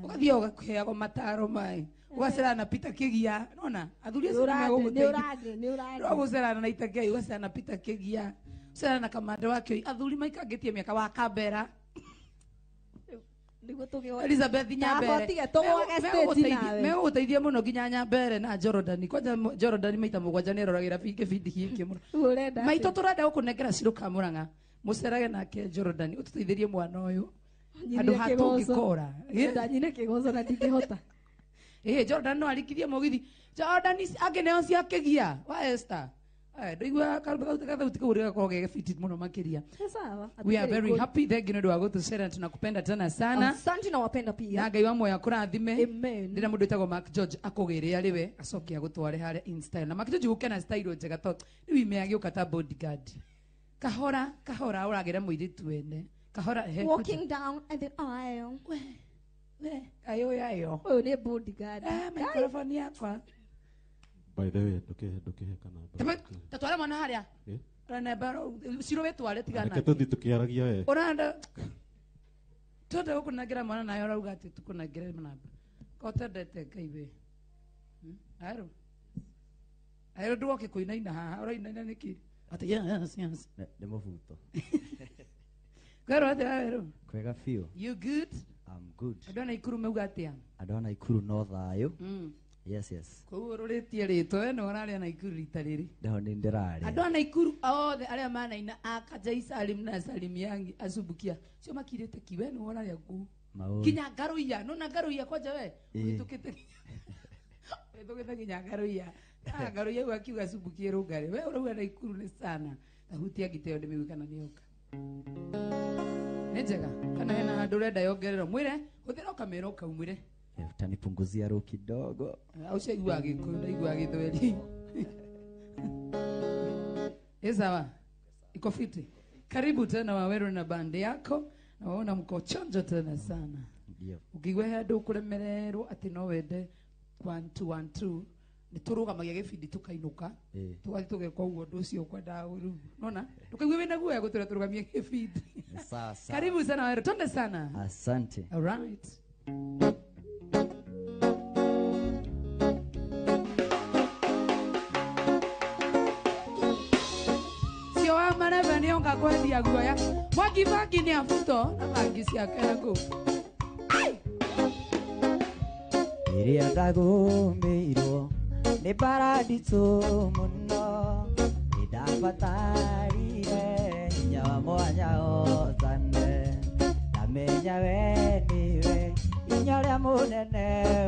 ugathia ugaheagwo mataro mai ugacerana na Peter Kigia nona athuri acio ni urage ugacerana na Itakia ugacerana na Peter Kigia ugacerana na kamande wake athuri maikangitie miaka wa Kambera Elizabeth Nyambere megũgũteithia mũno nginya Nyambere na Jordan kwanja Jordan maita mũgwanja nĩ roragira bindi gĩkĩ mũno maitũ tũrenda gũkũnengera Ciruka Muranga mũcerage nake Jordan ũtũteithĩrie mwana ũyũ andũ hatũngĩkora nyine kĩgoco na ndingĩhota Jordan no arikithie mũgithi Jordan angĩneo cia Kĩgia wa Esther ndoigua kathauti kau gakorwo gegefiti mũno makĩria we are very happy thank you nĩ ũndũ wa gũtũcera tunakupenda tena sana asante na wapenda pia na Ngai wa moyo akũrathime ndĩna mũndũ wĩtagwo Mark George akũgĩre arĩ we acoke agũtware harĩa Insta na Mark George gũkena style njega to rĩu ime agĩũka ta bodyguard kahora ũragĩra mũirĩtu wene kahora walking down at the aisle we ayo ũyũ nĩ bodyguard microphone yakwa by the way ndukihe kana tatwara mwana haria namba ciro wetware tigana reke tuthi tukiaragia we uranda tonde gukunangira mwana nayo urauga ati tukunangira namba kotendete Ngai aro nduoke kuinaina haha urainaina niki ati yes nĩ mũbuto kwero ati aro kwega biũ you good I'm good andũ na ikuru mauga atia andũ ana ikuru no thayũ yes koguo rũrĩtie rĩtwa no ũrarĩa na ikuru rita rĩrĩ ndaho nĩ ndĩrarĩa andũ ana ikuru othe arĩa manaina Kaja Salim na Salim Yangi Azubukia cio makirĩte kiwe no ũrarĩa ku kinya Ngaruiya no na Ngaruiya kwanja we ũtukĩte kinya Ngaruiya Ngaruiya wakiuga Azubukia rũngare we ũrauga na ikuru nĩ sana ahutia ngiteo ndĩmĩgui kana nĩoka nĩ njega kana hena handũ ũrenda yongererwo mwĩre hũthĩra kamera ũkaumĩre utanipunguzia roho kidogo au shaigua Gikuyu ndaigua Githweri sawa iko fiti karibu tena Waweru na bandi yako naona mko chonjo tena sana ndio ukigwe handũ kuremererwo ati no wende 1 2 1 2 niturugamagia gibindi tukainuka tugathi tugeka uguo ndu ucio kwenda uru nona tukaigwe wina guoya gutura turugamia gibindi sasa karibu sana Waweru tonde sana asante all right Maneva ni onga kwendia guoya Mwangi Bangi ni afuto na bangi ciake naku iria ndagũmĩirwo nĩ paradiso mũno nĩndabatarire hinya wa mwanya otane amenya we niwe inyoria munene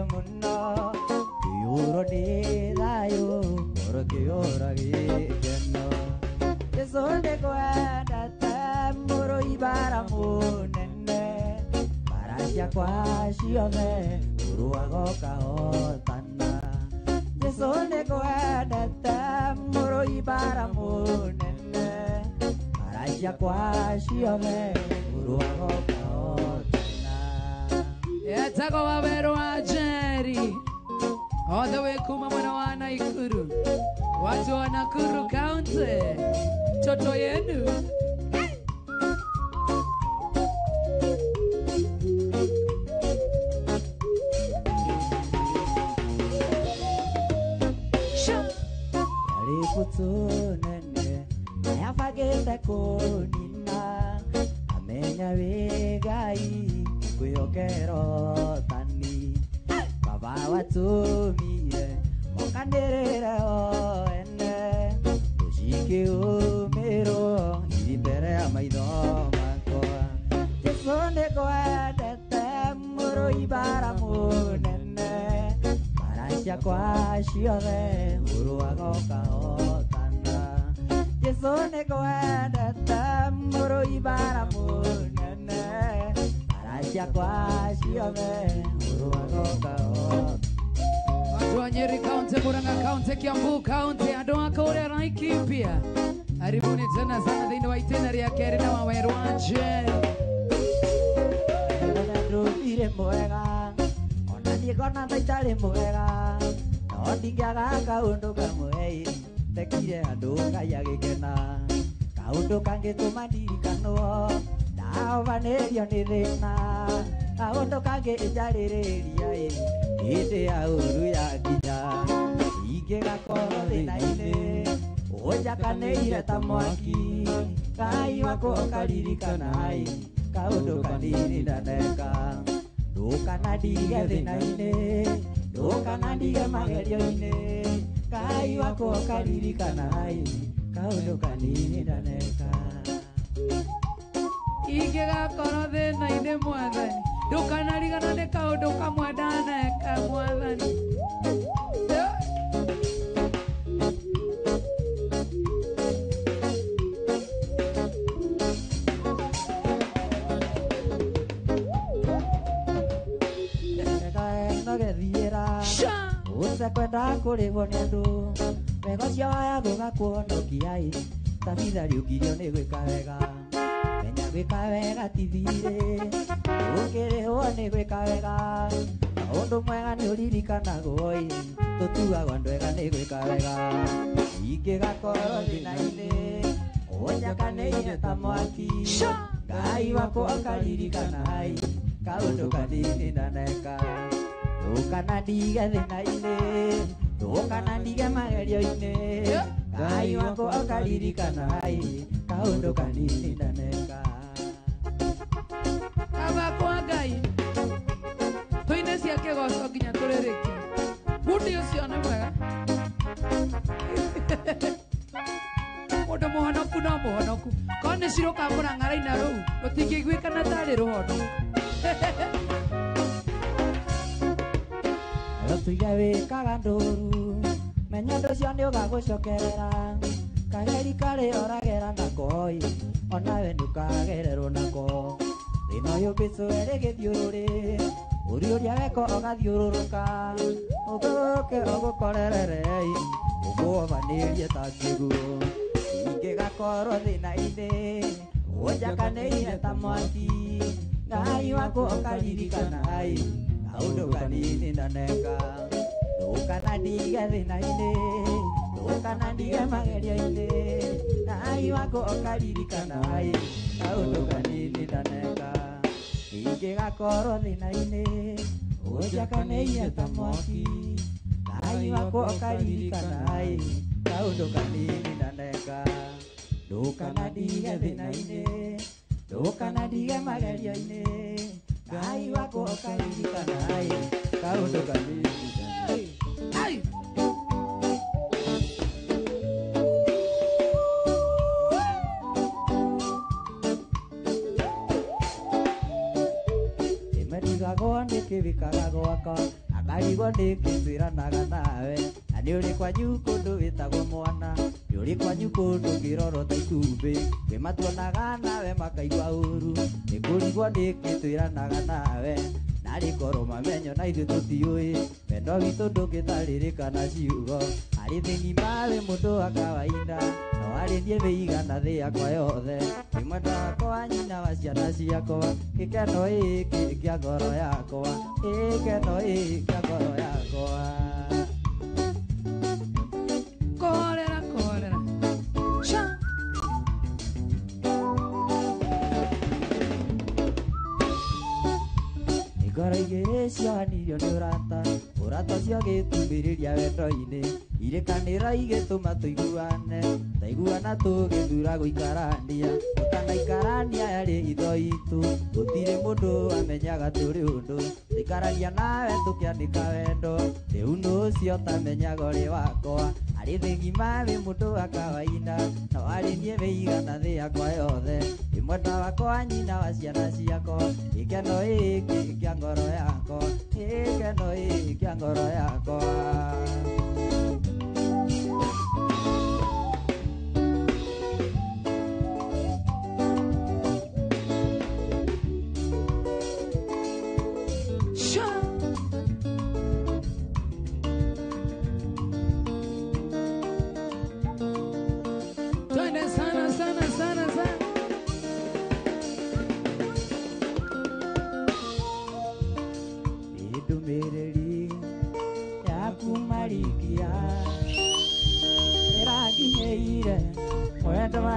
muno yuro ni dayo porque ora gikeno Yesonde kwenda temuro ibara munene Marasya kwa shione uruago kahotana Yesonde kwenda temuro ibara munene Marasya kwa shione uruago kahotana Yetako waberu wa Jerry all the way kuma mwana wa Naikuru watu wa Nakuru County toto yenu Yariputunene ayafagenda konina amenya wegai kuyokero tani baba watumie mokanderere oene ushike umero ibere ya maitho makwa Yesonde kwendete muro ibara munene marasya kwa shiothe uruago kahotana Yesonde kwendete muro ibara munene marasya kwa shiothe uruago kahotana watu wa Nyeri County, Murang'a County, Kiambu County, andũ a kũrĩa Laikipia karibuni tena sana thĩinĩ wa itĩna rĩa kerĩ na waweru wa Jerry ndũire mwega ona niĩ ngona ta itarĩ mwega no ndingĩaga kaũndũ kamwe tekire andũ Ngai agĩkena kaũndũ kangĩtũma ndirikanwo ndahobanĩrio nĩ thĩna kaũndũ kangĩ njarĩrĩria hĩndĩ ya ũru yakinya ingĩgakorwo thĩna-inĩ ũnjakanĩire ta mwaki Ngai wakwa ũkaririkana kaũndũ kanini ndaneka ndũkanandige thĩna-inĩ ndũkanandige magerio-inĩ Ngai wakwa ũkaririkana kaũndũ kanini ndaneka ingĩgakorwo thĩna-inĩ Mwathani ndũkanarigana nĩ kaũndũ kamwe ndaneka Mwathani Usekwenda kurigwo nĩ andũ wego cio waya gũgakuonokia tabitha riũkirio nĩ gwĩka wega menya gwĩka wega ti thirĩ ũkĩrĩhwo nĩ gwĩka wega maũndũ mwega nĩ ũririkanagwo tũtuagwo andũ ega nĩ gwĩka wega ingĩgakorwo thĩna-inĩ ũnjakanĩire ta mwaki Ngai wakwa ũkaririkana kaũndũ kanini ndaneka ndũkanandige thĩna-inĩ ndũkanandige magerio-inĩ Ngai wakwa ũkaririkana kaũndũ kanini ndaneka kaba kwa Ngai tũine cia kĩgoco nginya tũrĩrĩki mũndũ ũcio nĩ mwega mũndũ mũhonoku no mũhonoku korwo nĩ cirũka mũrang'ara-inĩ rũu rũtingĩiguĩkana tarĩ rũhono tũige wĩkaga ndũru menya ũndũ ũcio nĩ ũgagũcokerera kageri karĩ oragera nako onawe ndũkagererwo nako thĩna ũyũ mbĩcũere gĩthiũrũrĩ ũrĩũria weko ũgathiũrũrũka ũthũke ũgũkorerere ũmũobanĩrie ta kĩguũ ingĩgakorwo thĩna-inĩ ũnjakanĩire ta mwaki Ngai wakwa ũkaririkana kaũndũ kanini ndaneka ndũkanandige thĩna-inĩ ndũkanandige magerio-inĩ Ngai wakwa ũkaririkana kaũndũ kanini ndaneka ingĩgakorwo thĩna-inĩ ũnjakanĩire ta mwaki Ngai wakwa ũkaririkana kaũndũ kanini ndaneka ndũkanandige thĩna-inĩ ndũkanandige magerio-inĩ Ngai wakwa ũkaririkana kaũndũ kanini kĩbikaga gwakwa akarigwo ndĩkĩtwĩranaga nawe na nĩ ũrĩ kwanyu kũndũ wĩtagwo mwana nĩ ũrĩ kwanyu kũndũ kĩroro ta itumbĩ kwĩ matuonaga nawe makaigua ũru nĩ kũrigwo ndĩkĩtwĩranaga nawe narĩ korwo mamenyo na ithuĩ tũtiũĩ wendo witũ ndũngĩtarĩrĩkana ciugo harĩ thĩ ng'ima wĩ mũndũ wa kawaida no harĩ niĩ wĩigana thĩ yakwa yothe wĩ mwenda wakwa nyina wa ciana ciakwa gĩkeno gĩkĩ kĩa ngoro yakwa gĩkeno gĩkĩ kĩa ngoro yakwa Korera, korera. Cha. ngoro igĩrĩ ciohanirio nĩ ũrata ũcio gĩtumbĩrĩria wendo-inĩ irĩkanĩra igĩtũma tũiguane taiguana tũgĩthura gũikarania tũtanaikarania yarĩ itho itũ gũtirĩ mũndũ amenyaga tũrĩ ũndũ tũikarania nawe tũkĩandĩka wendo rĩu nũcio tamenyaga ũrĩ wakwa harĩ thĩ ng'ima wĩ mũndũ wa kawaida no harĩ niĩ wĩigana thĩ yakwa yothe wĩ mwenda wakwa nyina wa ciana ciakwa gĩkeno gĩkĩ kĩa ngoro yakwa gĩkeno gĩkĩ kĩa ngoro yakwa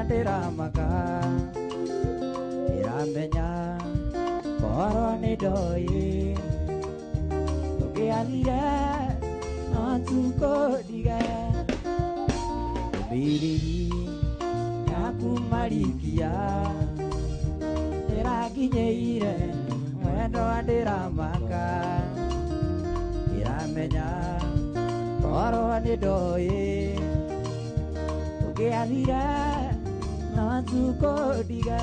ndĩramaka ndĩramenya korwo nĩ ndoĩ tũkĩathire no tukũndige ndũmĩrĩri yaku marikia ndĩranginyĩire mwendo wa ndĩramaka ndĩramenya korwo nĩ ndoĩ tũkĩathire no tukũndige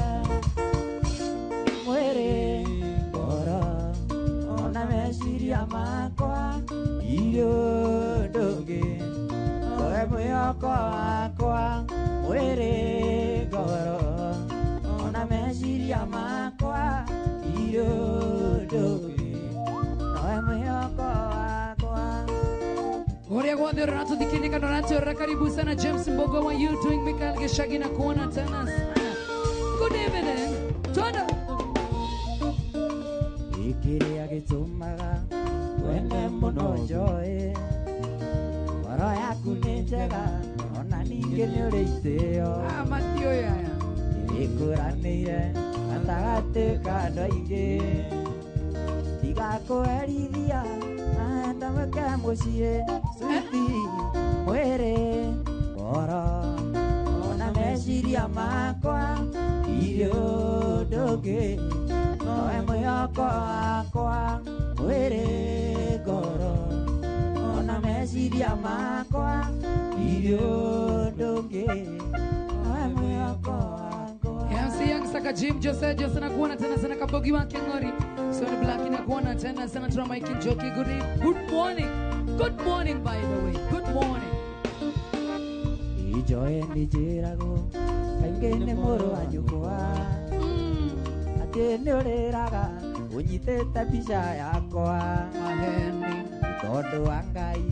mwĩrĩ ngoro ona meciria makwa irĩ ũndũ ũngĩ oe mwĩhoko wakwa mwĩrĩ ngoro ona meciria makwa irĩ ũndũ ũngĩ oe mwĩhoko wakwa Uria guothe ũratũthikĩrĩria kana ũratũrora karibu sana James Mbogo, how are you doing? Mikael Gĩcagi na kuona tena sana. Good evening. Tona. Gĩkĩrĩa gĩtũmaga wende mũno njoĩ ngoro yaku nĩ njega ona ningĩ nĩ ũrĩ itĩo Matioĩ aya ĩkũranĩire gatagatĩ ka andũ aingĩ tigakũherithia naenda mwĩke mũciĩ suti mwĩrĩ ngoro ona meciria makwa irĩ ũndũ ũngĩ nowe mwĩhoko wakwa mwĩrĩ ngoro ona meciria makwa irĩ ũndũ ũngĩ nowe mwĩhoko wakwa MC Young Saka Jim Jose na kuona tena sana Kabogi wa Kengori Sony Black na kuona tena sana Tuna Mike Njoki. Good morning. Good morning by the way. Good morning. Ijoe nijirago kaingĩ nĩ mũrũ wa nyũkwa atĩ nĩ ũrĩraga ũnyitĩte mbica yakwa Maheni tondũ wa Ngai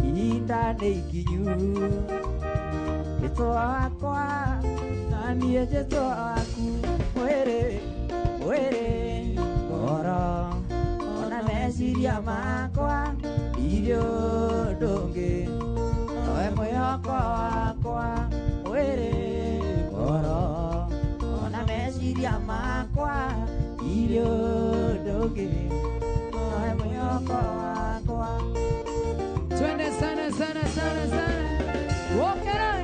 ihinda nĩ ikinyu Jesũ wakwa na niĩ Jesũ waku mwĩrĩ ngoro ona meciria makwa irĩ ũndũ ũngĩ nowe mwĩhoko wakwa mwĩrĩ ngoro ona meciria makwa irĩ ũndũ ũngĩ nowe mwĩhoko wakwa twende sana sana sana sana walk it out.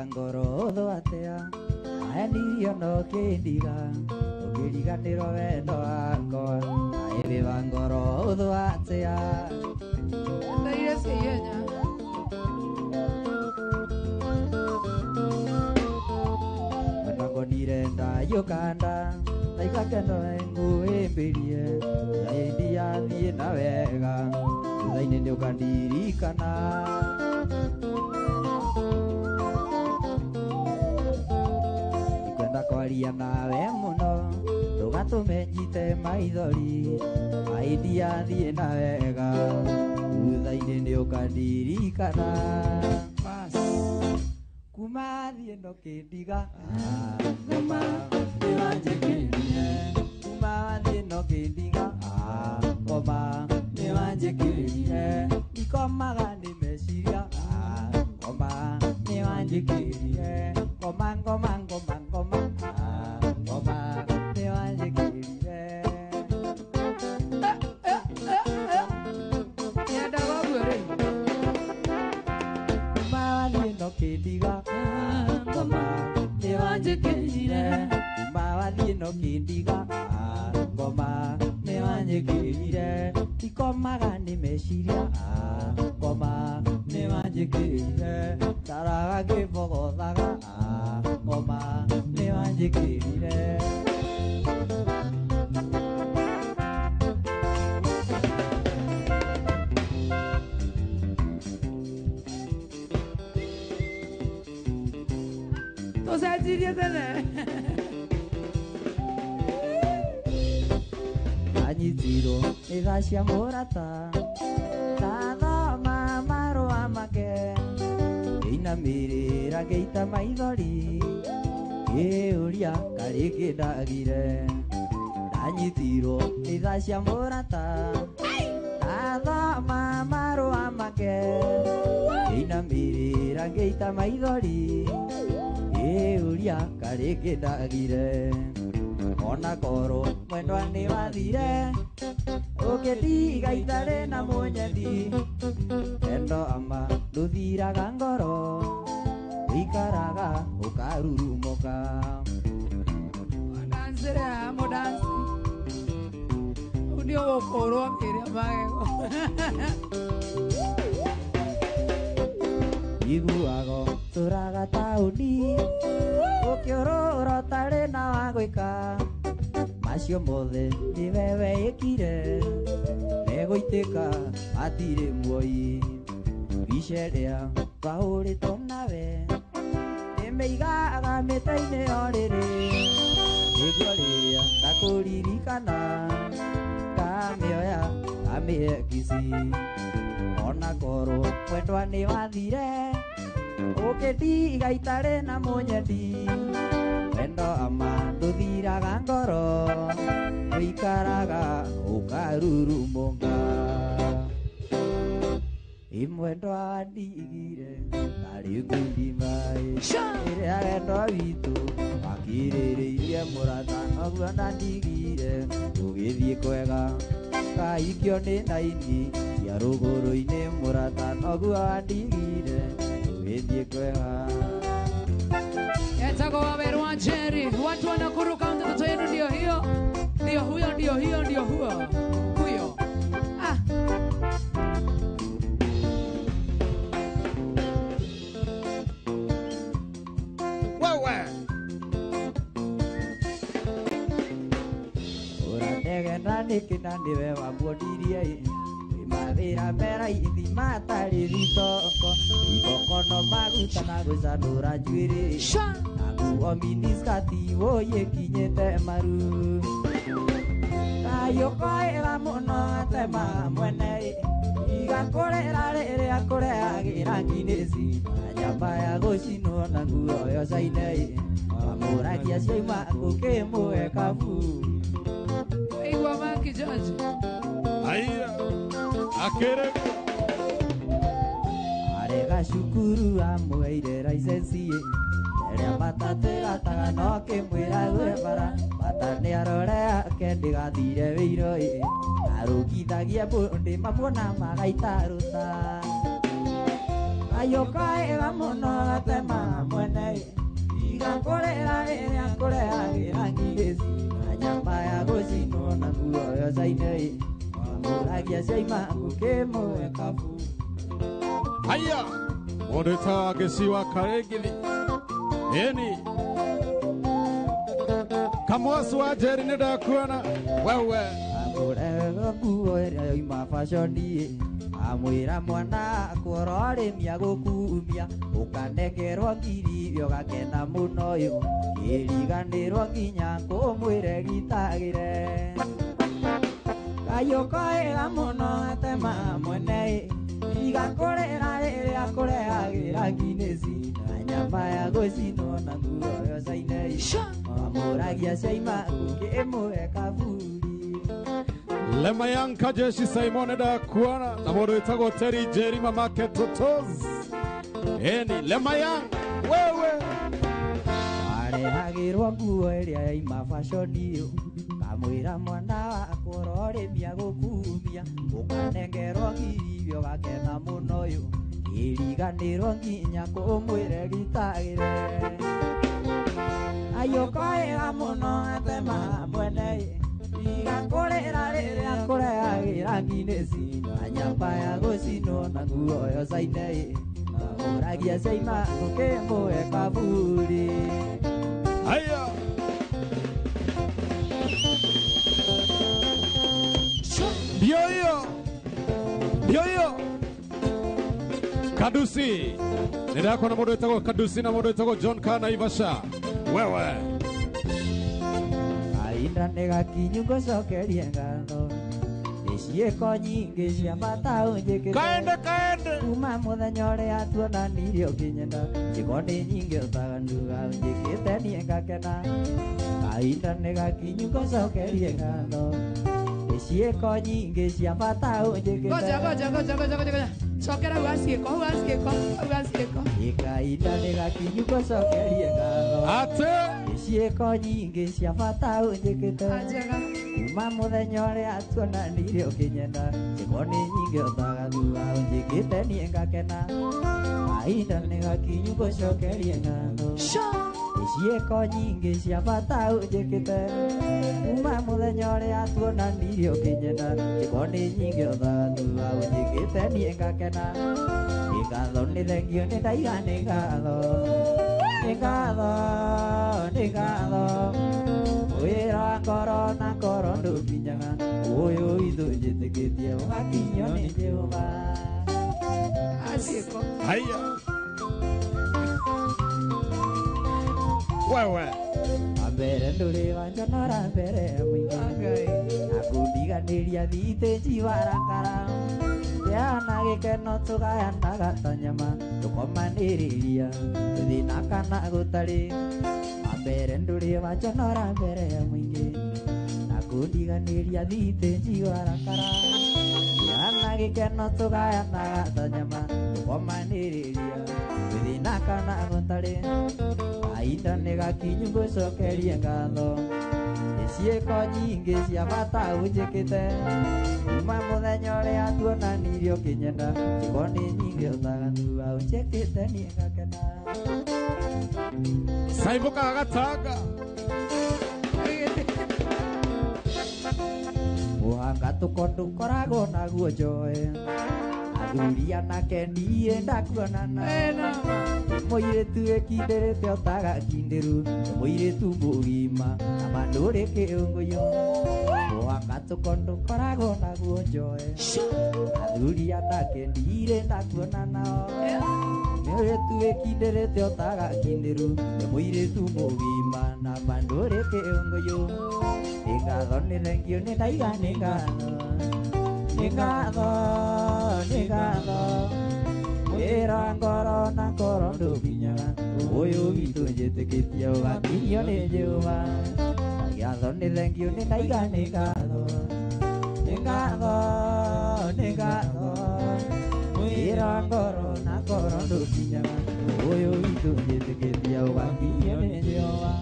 ngoro utho atea aenirio no kindiga ukiriganirwo wendo wakwa aebiba ngoro utho atea ndaire siyenya wanagonire ndayukanda ndaigakendo nguimbirie naindia thiĩ na wega thutha-inĩ nĩũkandirikana ikwenda kwaria nawe mũno ndũgatũme nyite maithori aindia thiĩ na wega thutha-inĩ nĩũkandirikana kuma thiĩ no kĩndiga ngoma nĩwanjĩkĩrire kuma thiĩ no kĩndiga ngoma nĩwanjĩkĩrire ikomaga nĩ meciria ngoma nĩwanjĩkĩrire ngoma ngoma ngoma ngoma ngoma nĩwanjĩkĩrire yendaga guo rĩu kuma thiĩ no kĩndiga ngoma nĩwanjĩkĩrire kuma wathiĩ no kĩndiga ngoma nĩwanjĩkĩrire ikomaga nĩ meciria ngoma nĩwanjĩkĩrire taraga ngĩbogothaga ngoma nĩwanjĩkĩrire tũcenjirie tene anyitirwo nĩ tha cia mũrata ndathoma marũa make ngĩinamĩrĩra ngĩita maithori ngĩũria karĩngĩ ndagire ndanyitirwo nĩ tha cia mũrata ndathoma marũa make ngĩinamĩrĩra ngĩita maithori ngĩũria karĩngĩ ndagire ona korwo mwendwa nĩ wathire ũkĩndiga itarĩ na mũnyethi wendo ama ndũthiraga ngoro wĩikaraga ũkarurumũka ndansĩre mũdansi ndio gũkũrwo akĩrĩa magego iguago tũraga taũni ũkĩũrũra ũtarĩ na wa gwĩka macio mothe nĩ we wĩkire megũitĩka matirĩ muoyi icerea twahũrĩtwo nawe nĩmĩigaga mĩtĩ-inĩ o rĩrĩ nĩguo rĩrĩa ndakũririkana ngamĩoya ngamĩhe kici ona korwo mwendwa nĩ wathire ũkĩndiga itarĩ na mũnyendi wendo ama ndũthiraga ngoro wĩikaraga ũkarurumũka imwendwa wandigire tarĩ ngundimai ĩrĩa wendo witũ wakirĩrĩirie mũrata noguo ndandigire ũgĩthiĩ kwega kaikio nĩ ndaini cia rũgũrũ-inĩ mũrata noguo wandigire ũgĩthiĩ kwega Yetagwo Waweru wa Njeri, watu wa Nakuru County, mtoto yenu ndio hiyo, ndio huyo, ndio hiyo, ndio huyo, huyo. Wewe ũrandege na nĩkĩna nĩwe wamuonirie mawĩra mera-inĩ matarĩ thitoko igokono maguta na gwĩcanũra njuĩrĩ naguo miniskati ũyĩkinyĩte maru kayũkoĩra mũno atema mwene igakũrĩra rĩrĩa kũrehagĩra nginĩci na nyama ya gũcinwo na nguo yocaine wamũragia ciaima ngũkĩmũhe kabu Igwa Maki George. Aya, akere arega cukuru amũheire raicenci ĩrĩa matatũ gataga no kĩmwĩra gwĩ bara bata nĩ arore ake ndĩgathire wĩiro arũgithagia mbũndĩ mamuona magaita rũta ayũka ĩga mũno gatema mwene kurehagira ngirĩci na nyama ya gũcinwo na guoyo cainĩ wambũragia ciaima ngũkĩmũhe kabu. Haya, mũndũ wĩtagwo Gĩciwa Karengithi. Ĩni Kamwasu wa Njeri nĩ ndakuona wewe. Amũrega nguo ĩrĩa yoima fashoni amwĩra mwana kuoro arĩmia gũkumia ũkanengerwo ngiri ũgakena mũno ũyũ kĩriganĩrwo nginya kũmwĩre gitagĩre kayũkoĩga mũno atema mwene igakũrĩra rĩrĩa kũrehagĩra nginĩci na nyama ya gũcinwo na guoyo cainĩ amũragia caima ngũkĩmũhe kaburi. Lemayan Kajeshi Simon ndakuona na mũndũ wĩtagwo Terry Jerry mamake Totos. Eni Lemayan wewe arehagĩrwo nguo ĩrĩa yaima fashoni kamwĩra mwana wakwa ũrorĩmia gũkumia ũkanengerwo ngiri ũgakena mũno ũyũ kĩriganĩrwo nginya kũmwĩre gitagĩre ayũkoĩga mũno atema mwene igakũrĩra rĩrĩa kũrehagĩra nginĩci na nyama ya gũcinwo na guoyo cainĩ amũragia caima ngũkĩmũhe kaburi. Haya ndio hiyo Kadusi nĩndakuona mũndũ wĩtagwo Kadusi na mũndũ wĩtagwo John Kana Ivasha wewe inda negakinyu ngũcokerie ngatho nĩciĩko nyingĩ cia mataũ njĩkĩte kaende kuma mũthenya ũrĩa tuonanirie ũkĩnyenda ciĩko nĩ nyingĩ ũtaganduga njĩkĩte niĩ ngakena kainda negakinyu ngũcokerie ngatho nĩciĩko nyingĩ cia mataũ njĩkĩte goja cokera ugaciĩko kainda negakinyu ngũcokerie ngatho ate ciĩko nyingĩ cia bata njĩkĩte kuma mũthenya ũrĩa tuonanirie ũkĩnyenda ciĩko nĩ nyingĩ ũtagathuga njĩkĩte niĩ ngakena kainda negakinyu ngũcokerie ngatho ciĩko nyingĩ cia bata njĩkĩte kuma mũthenya ũrĩa tuonanirie ũkĩnyenda ciĩko nĩ nyingĩ ũtagathuga njĩkĩte niĩ ngakena ngatho nĩ thengio nĩ ndaiga nĩ ngatho nĩngatho wĩra ngoro na ngoro ndũkinyaga ũyũ itũ njĩtĩkĩtie ũgakinyio nĩ Jehova. Haya wewe ambere ndũrĩ wanjonora mbere mũingĩ nakundiganĩria thitĩnji warakara yana gĩkeno tũgayanaga ta nyama tũkomanĩrĩria thĩna kana gũtarĩ ambere ndũrĩ wanjonora mbere mũingĩ nakundiganĩria thitĩnji warakara yana gĩkeno tũgayanaga ta nyama tũkomanĩrĩria thĩna kana gũtarĩ kainda negakinyu ngũcokerie ngatho ciĩko nyingĩ cia bata njĩkĩte kuma mũthenya ũrĩa tuonanirie ũkĩnyenda ciĩko nĩ nyingĩ ũtagathuga njĩkĩte niĩ ngakena. Saimbuka gatanga mũhanga tũkoragwo naguo njoe athuri anake niĩ ndakuonana mũirĩtu wĩkindĩrĩte ũtagakindĩru mũirĩtu mũgima na mandũrĩ kĩũngũyũ mũhanga tũkoragwo naguo njoe athuri anake niĩ ndakuonana mũirĩtu wĩkindĩrĩte ũtagakindĩru mũirĩtu mũgima na mandũrĩ kĩũngũyũ ngatho nĩ thengio nĩ ndaiga nĩ ngatho wĩra ngoro na ngoro ndũkinyaga ũyũ witũ njĩtĩkĩtie ũgakinyio nĩ Jehova. Ngatho nĩ thengio nĩ ndaiga nĩ ngatho wĩra ngoro na ngoro ndũkinyaga ũyũ witũ njĩtĩkĩtie ũgakinyio nĩ Jehova.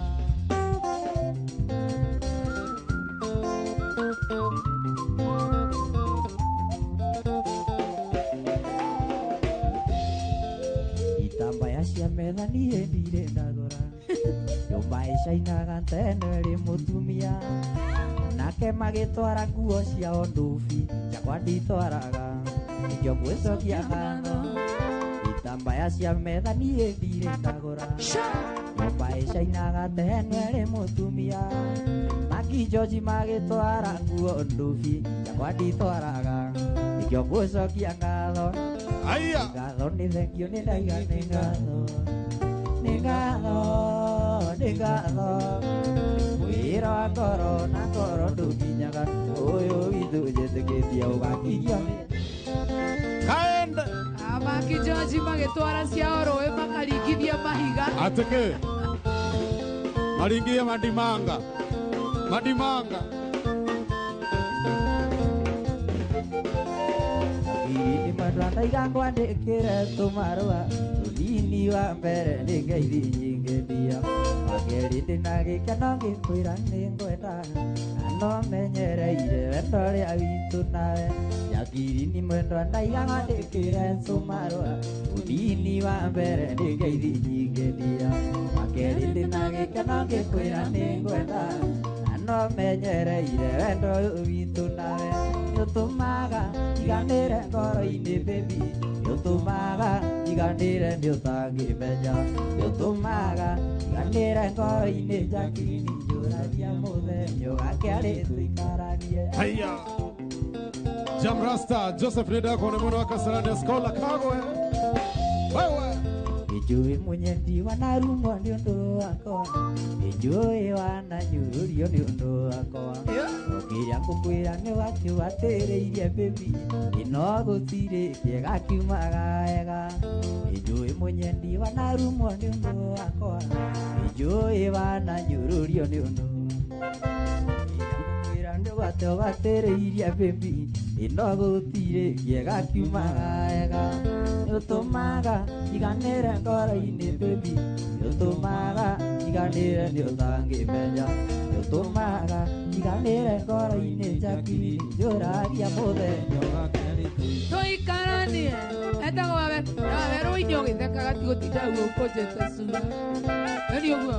itambaya cia metha niĩ ndirĩ ndagũra nyũmba shainaga tene ri mutumia nake magitwara nguo ciao ndubi jakwa nditwaraga ikio ngwicokia ngatho itambaya cia metha niĩ ndirĩ ndagũra nyũmba ĩcainaga tene ri mutumia Maki George magitwara nguo ndubi jakwa nditwaraga ikio ngwicokia ngatho ngatho nĩ thengio nĩ ndaiga nĩ ngatho wĩra wa ngoro na ngoro ndũkinyaga ũyũ witũ njĩtĩkĩtie ũgakiria kaenda Maki George magĩtwara ciao rũĩ makaringithia mahiga atĩkĩ maringie madimanga ini mandwandaiga ngwandĩkĩre tũmarũa tũnini wa mbere nĩ ngeithi nyingĩ ndia wakerĩ ndĩna gĩkeno ngĩkwĩra nĩ ngwenda na no menyereire wendo rĩa witũ nawe nyakirini mandwandaiga ngwandĩkĩre tũmarũa tũnini wa mbere nĩ ngeithi nyingĩ ndia wakerĩ ndĩna gĩkeno ngĩkwĩra nĩ ngwenda na no menyereire wendo witũ nawe nĩũtũmaga iganĩre ngoro-inĩ baby nĩũtũmaga iganĩre nĩũtangĩmenya nĩũtũmaga iganĩre ngoro-inĩ njakini njũragia mũthenya ũgakĩarĩ tũikaranie haya Jamrasta Joseph Nedako nĩ mũndũ wa Kasarani Skola Kagwe wewe Nĩnjũĩ mũnyendi wanarumo nĩ ũndũ wakwa nĩnjũĩ wananyũrũrio nĩ ũndũ wakwa okĩrĩa ngũkwĩra nĩ wakĩwatĩrĩirie baby ĩno gũtirĩ kĩega kiumaga wega nĩnjũĩ mũnyendi wanarumo nĩ ũndũ wakwa nĩnjũĩ wananyũrũrio nĩ ũndũ ngũkwĩra nĩ watĩrĩirie baby ĩno gũtirĩ kĩega kiumaga wega nĩũtũmaga iganĩre ngoro-inĩ baby nĩũtũmaga iganĩre nĩũtangĩmenya nĩũtũmaga iganĩre ngoro-inĩ njakiri njũragia mũthenya ũgakĩarĩ tũikaranie etagwo wawerũ inyũ ũgĩthekaga tigũtinda ũguo ũkũnjĩte cura ĩni ũguo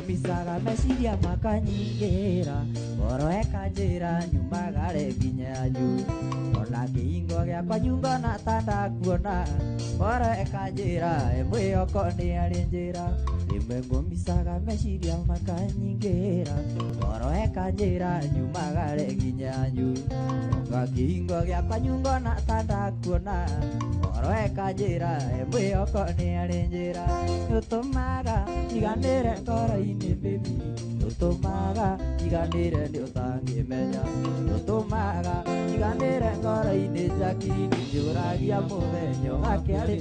Misaga meciria makanyingĩra ngoro ĩkanjĩra nyumagare nginya nyu ona kĩhingo gĩakwa nyungo na tandakuona ngoro ĩkanjĩra mwĩhoko nĩ arĩ njĩra rĩmwe ngũmisaga meciria makanyingĩra ngoro ĩkanjĩra nyumagare nginya nyu ona kĩhingo gĩakwa nyungo na tandakuona ngoro ĩkanjĩra mwĩhoko nĩ arĩ njĩra nĩũtũmaga iganĩre ngoro-inĩ baby nĩũtũmaga iganĩre nĩũtangĩmenya nĩũtũmaga iganĩre ngoro-inĩ njakiri njũragia mũthenya ũgakĩarĩ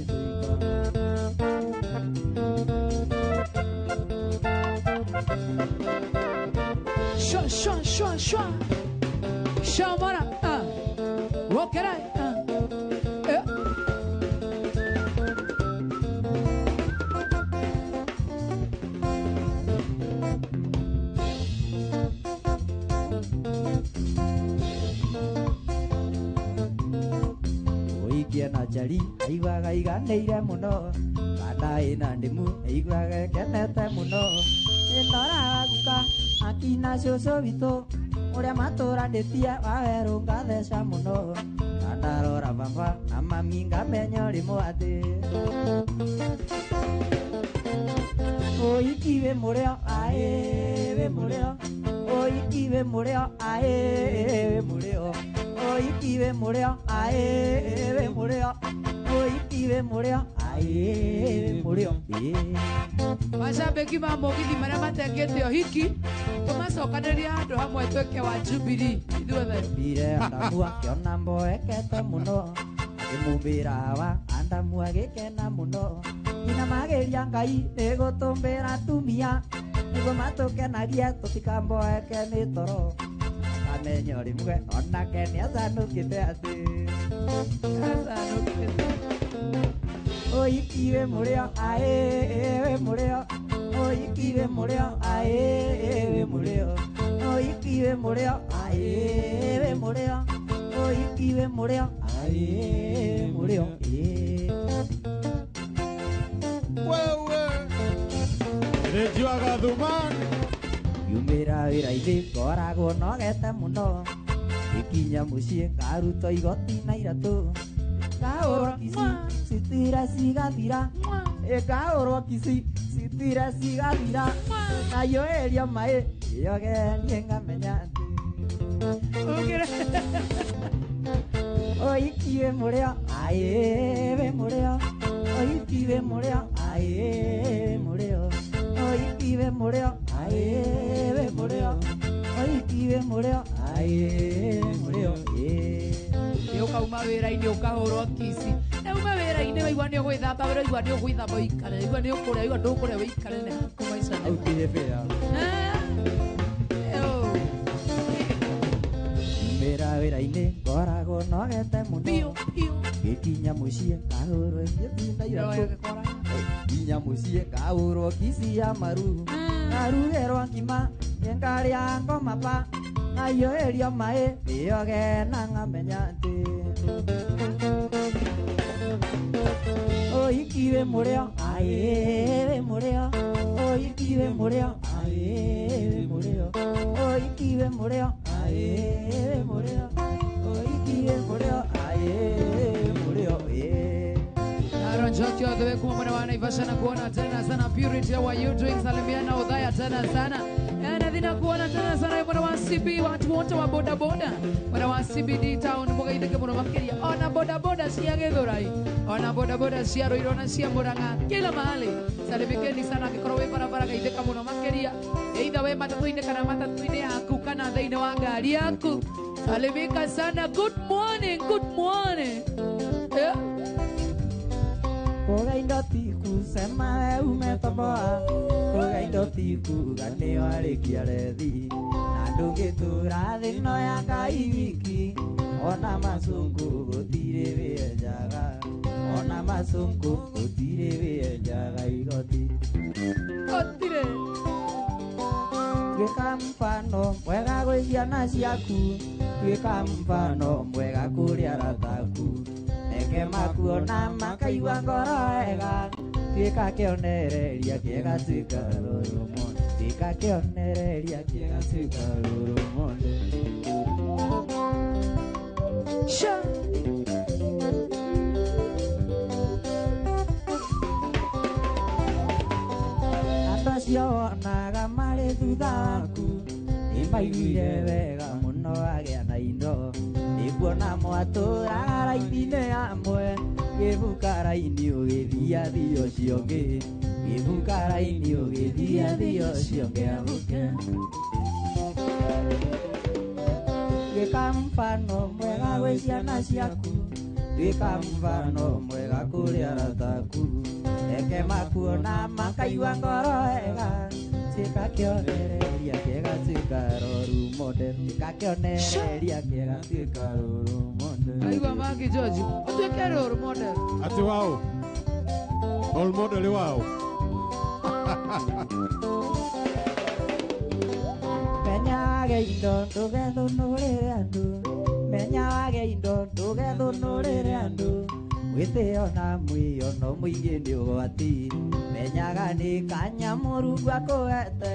Shwa mwana wokerai na jari aiguaga iganĩire mũno banda ĩna ndĩmu aiguaga ekenete mũno ĩnoraga guka akina cũcũ witũ ũrĩa matũranĩtie wawerũ ngatheca mũno na ndarora baba na mami ngamenya ũrĩmũ atĩ ũhiki wĩ mũrĩo aĩ wĩ mũrĩo ũhiki wĩ mũrĩo aĩ wĩ mũrĩo ũhiki wĩ mũrĩo aĩ wĩ mũrĩo ũhiki wĩ mũrĩo aĩ wĩ mũrĩo macambĩki ma mũgithi marĩa matengĩte ũhiki tũmacokanĩria handũ hamwe twĩke wa Jubilee ithuothe mbire andamu akĩona mboekete mũno akĩmumbĩra wa andamu agĩkena mũno nyina magĩria Ngai nĩgũtũmbĩra atumia nĩguo matũkenagie tũtikamboeke nĩ toro akamenya ũrimwe onake nĩacanũkĩte atĩ ũhiki wĩ mũrĩo aĩ wĩ mũrĩo ũhiki wĩ mũrĩo aĩ wĩ mũrĩo ũhiki wĩ mũrĩo aĩ ae we mureo oiki we mureo ae mureo wewe rejuaga thuman yumira wira ithi ngoragwo nogete muno ikinya muciĩ ngaruta igoti na iratu ngaũrwo kici citira cigathira ngaũrwo kici citira cigathira nayo ĩrio maĩ ĩogenie ngamenya oiki we mũrĩo aĩ we mũrĩo oiki we mũrĩo aĩ we mũrĩo oiki we mũrĩo aĩ we mũrĩo oiki we mũrĩo aĩ mũrĩo nĩ ũkauma wĩra-inĩ ũkahũrwo kici na uma wĩra-inĩ waigua nĩ ũgwĩthamba wĩra waigua nĩ ũgwĩthamba ũikare waigua nĩ ũkũrĩa waigua ndũkũrĩa ũikare nĩ haku maica mĩra wĩra-inĩ ngoragwo nogete mũno gĩkinya mũciĩ ngahũrwo na iratũ nginya mũciĩ ngahũrwo kici ya maru ngarugĩrwo ngima ngarĩa ngomapa nayo ĩrio maĩ ĩoge na ngamenya atĩ oiki we mũrĩo aĩ we mũrĩo oiki we mũrĩo aĩ we mũrĩo oiki we mũrĩo aĩ we mũrĩo oiki we mũrĩo aĩ mũrĩo Aronjokio the kuma mwana wa Naivasha na kuona tena sana Purity how are you doing salimiana udhaya tena sana na dhina kuona tena sana mwana wa CB watu wote wa boda boda mwana wa CBD town mboga indeke mwana makeria ona boda boda cia Githurai ona boda boda cia Ruiru na cia Murang'a kila mahali salimikeni sana kikorwo we barabara gaitheka mwana makeria either we matatu-inĩ kana matatu-inĩ yaku kana thĩinĩ wa ngari yaku salimika sana good morning yeah. Kogaindo tiku sema umetoboa Kogaindo tiku gane warikia rethi na ndũngĩtũra thĩno ya Ngai wiki ona macũngũ gũtirĩ wĩenjaga ona macũngũ gũtirĩ wĩenjaga igoti gũtirĩ tuĩka mfano mwega gwĩ ciana ciaku tuĩka mfano mwega kũrĩ arataku Eke makuona makaigua ngoro wega tuĩka kĩonereria kĩega tuĩka rũrũmo tuĩka kĩonereria kĩega tuĩka rũrũmo andũ acio wonaga marĩ thutha waku nĩmaiguire wega mũno wagĩa na indo nĩkuona mwatũraga raini-inĩ amwe gĩbuka raini ũgĩthiathia ũcio ũngĩ gĩbuka raini ũgĩthiathia ũcio ũngĩ abuke tuĩka mfano mwega gwĩ ciana ciaku tuĩka mfano mwega kũrĩ arataku eke makuona makaigua ngoro wega tuĩka kĩonereria kĩega tuĩka role model tuĩka kĩonereria kĩega tuĩka role model aigua maki George utuĩke role model ati wao role model wao menya wage indo ndũgethũnũrĩre andũ menya wage indo ndũgethũnũrĩre andũ wĩtĩo na mwĩono mũingĩ nĩ ũgwati menyaga nĩ kanya Mũrungu akũhete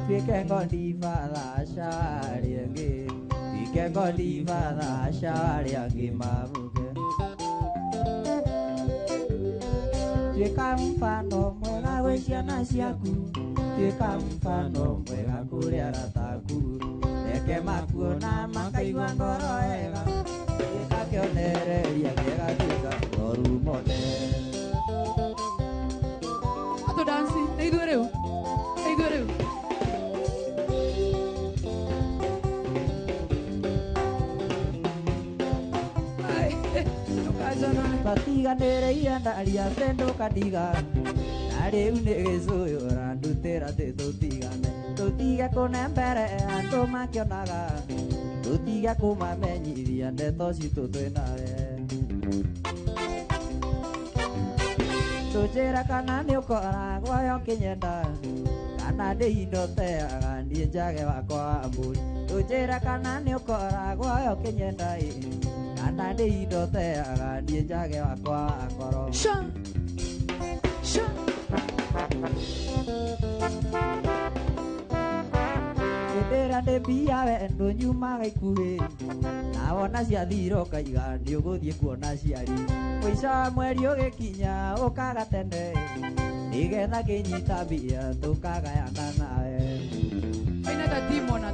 tuĩke godfather arĩa angĩ tuĩke godfather arĩa angĩ mabuke tuĩka mfano mwega gwĩ ciana ciaku tuĩka mfano mwega kũrĩ arataku eke makuona makaigua ngoro wega tuĩka kĩonereria kĩega tuĩka role model ato dansi na ithuĩ rĩu batiganĩrĩire ndaria ndũkadiga na rĩu nĩ gĩcũyũra ndutĩra thĩ tũtigane tũtige kũnembere andũ makĩonaga tũtige kũmamenyithia ndeto citũ twĩnawe tũnjĩra kana nĩ ũkoragwo yo kĩnyenda kana ndĩ indo teaga niĩ njage wakwa wa mbũri Ujira kana ni ukoragwo yo kinyenda kana ndi indo teaga ndie njage wakwa ngoro Sha Ndera de bia we ndo nyuma gaikuhi na wona cia thiro kaiga ndi uguthie kuona ciari muica mweri ugikinya ukaga tene nigetha kinyita bia tukagayana nawe Aina da Timona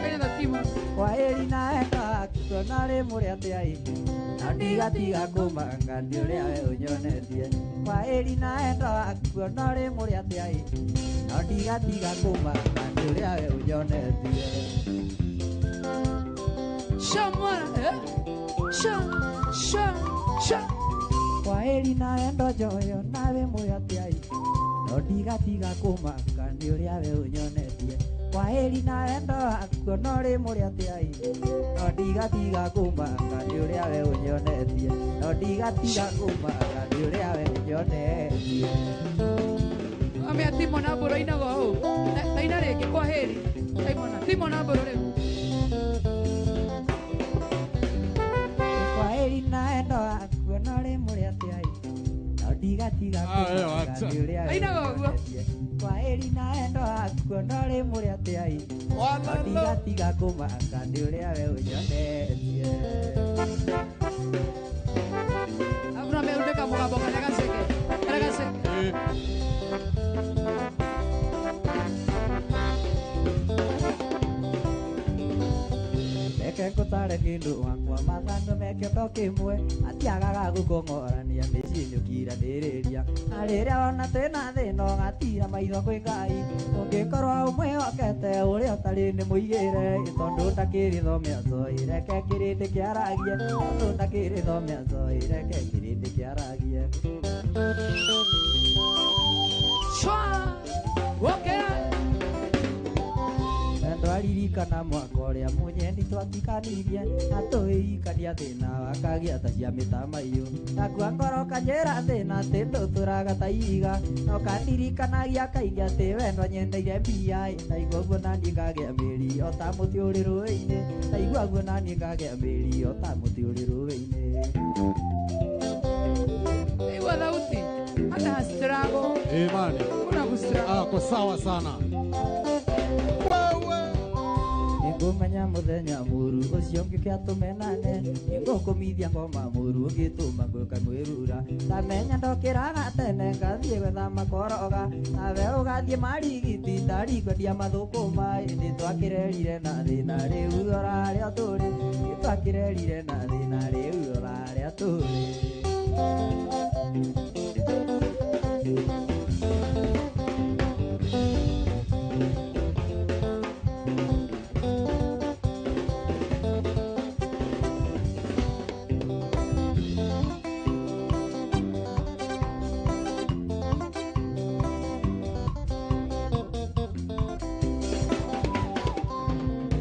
Aina da Timona kwa eri naenda kitona ri muri atiai na ndigatiga kumanga ndi uria we unyonetie kwa eri naenda kitona ri muri atiai na ndigatiga kumanga ndi uria we unyonetie Shamwana Sha kwa eri naenda joyo nawe muri atiai na ndigatiga kumanga ndi uria we unyonetie kwa heri naenda kitona ri muri atiai na ndigatiga kumanga ndi uria we unyonetie na ndigatiga kumanga ndi uria we unyonetie Ame Timona boro ina go na ina reke kwa heri Timona boro le kwa heri naenda kitona ri muri atiai na ndigatiga kumanga ndi uria we Aina go unyonetie kwa heri naenda kitona ri muri atiai na ndigatiga kumanga ndi uria we unyonetie Abra me unde kamuga boga nagaseke Eke kutare kindu wakwa mathando meke ndo kimwe atiagaga gukongorania micinyukira ndiriria na riria ona twina thina gatira maitho kwi Ngai ungikorwo umwihokete uria utari ni muigire tondu ndakirithomia nzoire ke kirindi kiaragie tondu ndakirithomia nzoire ke kirindi kiaragie Shwa Okay Ndwaririkana mwaka uria munyendi twatikanirie na tuikania thina wakagia ta cia mitamaio nakua ngoro kanjira thina ti nduturaga ta iga no kandirikanagia kaingĩ atĩ wendo nyendeire mbia ndaigua guo naniĩ ngagĩa mĩri o ta mũtĩ ũrĩ rũĩ-inĩ ndaigua guo naniĩ ngagĩa mĩri o ta mũtĩ ũrĩ rũĩ-inĩ Ewa thauti hata hastrago Imani. Kuna kustrago Ako sawa sana. Ngumenya muthenya muru ucio ngĩkĩa tũmenane nĩngũkũmithia ngoma muru ũngĩtũma ngũka mwĩrura ngamenya ndokĩraga tene ngathiĩ gwetha makoroga nawe ũgathiĩ marigiti ndarigwendia mathũkũma ĩndĩ twakĩrerire na thĩna rĩu ũrarĩa tũrĩ twakĩrerire na thĩna rĩu ũrarĩa tũrĩ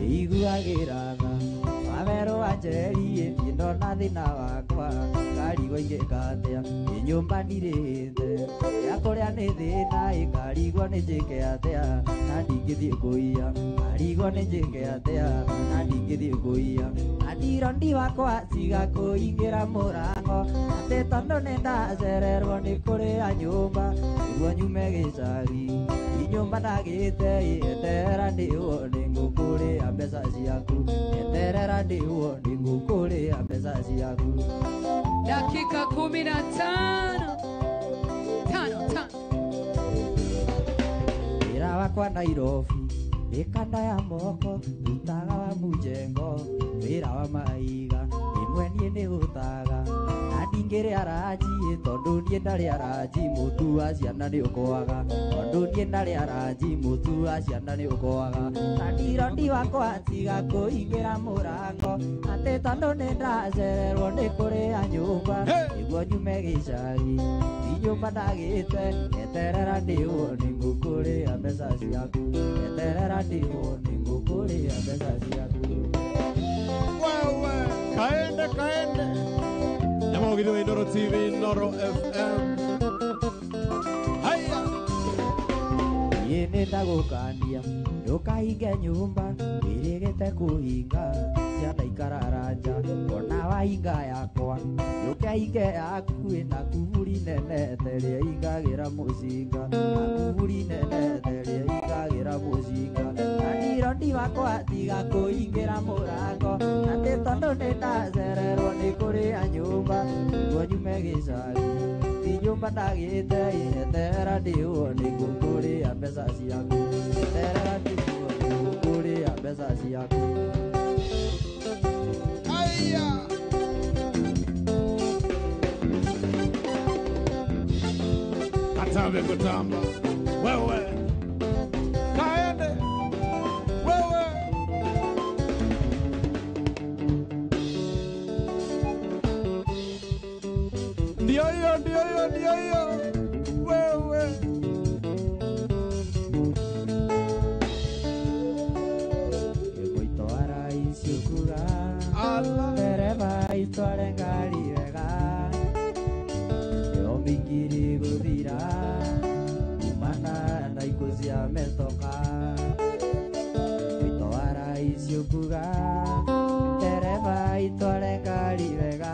iguagĩratha mameru wanjererie ndona thĩna wakwa ngarigwo ingĩka atĩa nyũmba ndirĩte ya kũrĩa nĩ thĩna ngarigwo nĩ njĩke atĩa na ndingĩthiĩ kũiya ngarigwo nĩ njĩke atĩa na ndingĩthiĩ kũiya na ndirondi wakwa tiga kũingĩra mũrango atĩ tondũ nĩ ndacererwo nĩ kũrĩa nyũmba nĩguo nyume gĩcagi nyũmba ndagĩte eterera ndĩwone ngũkũrĩa mbeca ciaku eterera ndĩwone ngũkũrĩa mbeca ciaku Dakika 15 wĩra wakwa Nairobi ĩkanda ya moko ndutaga wa mũjengo wĩra wa maiga ĩmwe niĩ nĩ ũtaga na ndingĩrĩa ranji tondũ niĩ ndarĩa ranji mũtu wa ciana nĩ ũkwaga tondũ niĩ ndarĩa ranji mũtu wa ciana nĩ ũkwaga na ndirondi wakwa tiga kũingĩra mũrango atĩ tondũ nĩ ndacererwo nĩ kũrĩa nyũmba nĩguo nyume gĩcagi nyũmba ndagĩte eterera ndĩwone ngũkũrĩa mbeca ciaku eterera ndĩwone ngũkũrĩa mbeca ciaku Wewe kaende Nyamogithio Indoro TV Noro FM Haya niĩ nĩ ndenda gukania ndukahinge nyumba irigite kuhinga ciana ikararaja ona wahinga yakwa ndukahinge yaku ina kuburi nene teria ingagira mucinga kuburi nene teria ingagira mucinga anirondi wakwa tiga kuingira murango ati tondu ninacererwo ni kuria nyumba niguo nyume gicagi ti nyumba ndagite etera ndiuo niguo kuria mbeca ciaku etera ndiuo niguo kuria mbeca ciaku Aya. Katambe kutamba wewe kaende wewe ndio hiyo wewe Ikoitwara iciukuga dereva itware ngari wega yomingiri guthira kumana na ikucia metoka ikoitwara iciukuga dereva itware ngari wega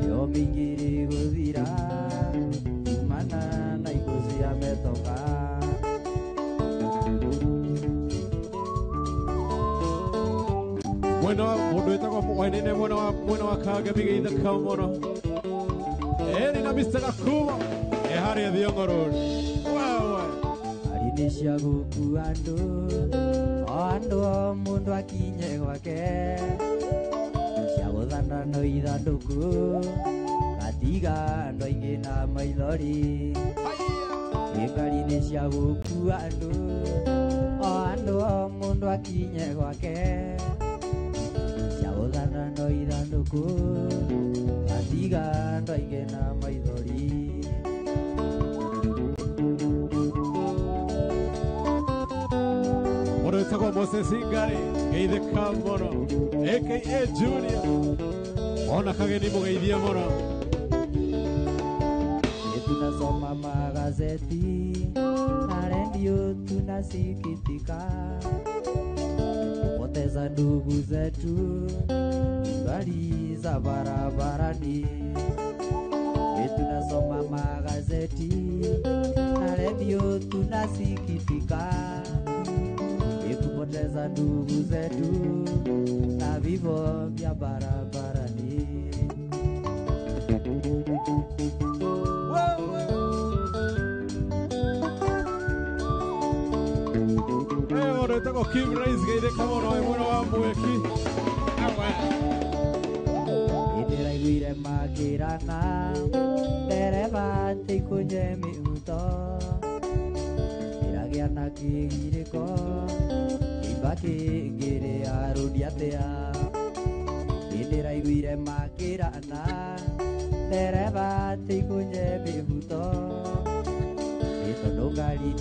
yomingiri guthira kumana na ikucia metoka mwena mundu witagwo mwainene mwena wa Kagemi Geithaka muno eri na Mr. Gakumo haria Thiong'o Road wewe ari-inĩ cia gũkua andũ o mũndũ akinye gwake cia gũthanana ithandũkũ gatiga andũ aingĩ na maithori ngari-inĩ cia gũkua andũ o mũndũ akinye gwake cia gũthanana ithandũkũ gatiga andũ aingĩ na maithori mundu witagwo Moses Ngari Geithaka muno aka Junior ona kageni mugeithie muno tunasoma magazeti na redio tunasikitika kupoteza ndugu zetu mbali za barabarani. Tunasoma magazeti na redio tunasikitika kupoteza ndugu zetu na vifo vya barabarani. Tengo Kim Reis Geithaka muno mwana wa Mweki Ndiraiguire makirana ndereba tikunye miuto iragia na kigiriko ibakingire arudi atia ndiraiguire makirana ndereba tikunye miuto itondongari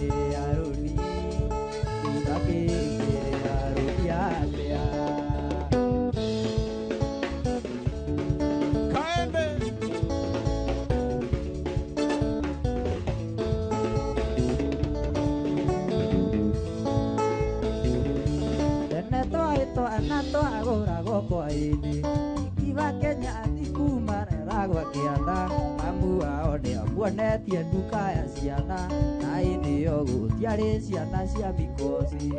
arudi ibakingire arudi atia anato agora goko aini ikiva Kenya atikuma ragwa kianda amu aone amuonetie nduka ya ciana na ini yo gutiari ciana cia mikosi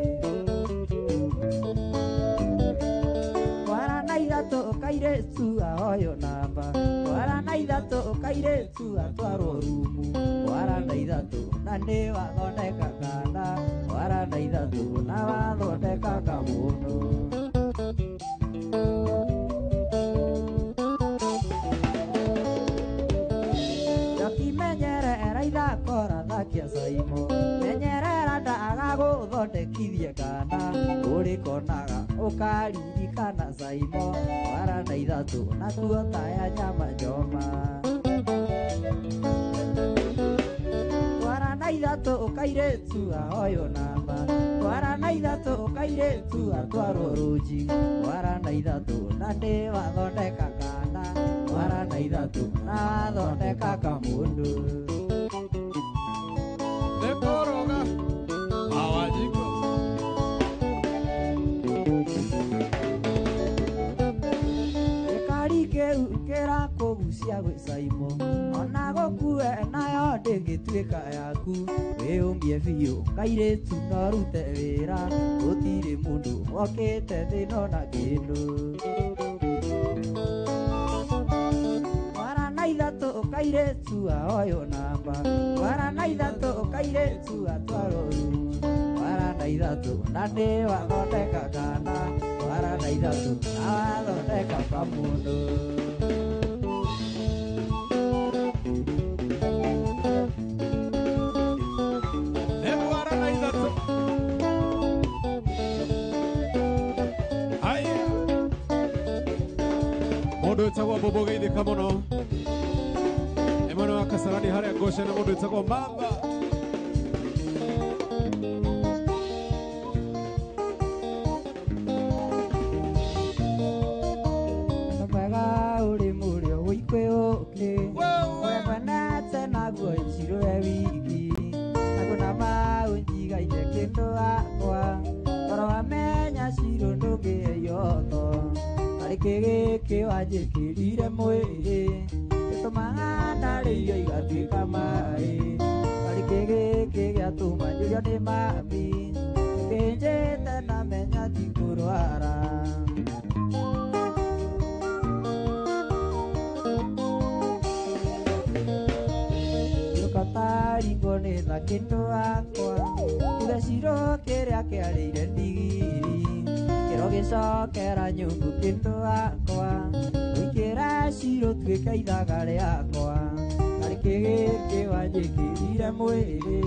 warana ithatũ kairetu ahoyo namba warana ithatũ kairetu atwarwo rumu warana ithatũ na nĩ wathondeka kana warana ithatũ na wathondeka kamundu Menyerera ithako rathakia Saimo menyerera ndagagũthondekithie kana ũrĩkonaga ũkaririkana Saimo warana ithatũ natuo taya nyama njoma warana ithatũ kairetu ahoyo namba warana ithatũ kairetu atwarwo rũnji warana ithatũ na nĩ wathondeka kana warana ithatũ na wathondeka kamundu Dekoroga cia gwĩcaimo ona gũkue nayo ndĩngĩtuĩka yaku wĩyũmbie biũ kairĩtu no rute wĩra gũtirĩ mũndũ mokĩte thĩno na kĩndũ wara na ithatũ kairĩtu ahoywo namba wara na ithatũ kairĩtu atwarwo wara na ithatũ na nĩ wathondeka kana wara na ithatũ na wathondeka kamũndũ Mundu wetagwo Bobo geithika muno Emmanuel wa Kasarani haria Goshen na mundu wetagwo Mamba Mbaga uri murio wikweoke webanate naguo ichirwe wiki naguna maunjiga ite kendo akwa toro wamenya ciro ndũngĩyoto kĩgĩkĩ wanjĩkĩrire mwĩrĩ gĩtũmaga ndarĩirio igatuĩka maĩ karĩ kĩgĩkĩ gĩatũma njũrio nĩ mami kĩnjĩte namenya ti kũrwara gũkataringo nĩ tha kĩndũ akwa ithe ciro kĩrĩa kĩarĩire ndigiri kĩro gĩcokera nyũngũ kĩndũ akwa wĩkĩra ciro tuĩka ithaga rĩakwa karĩ kĩgĩkĩ wanjĩkĩrire mwĩrĩ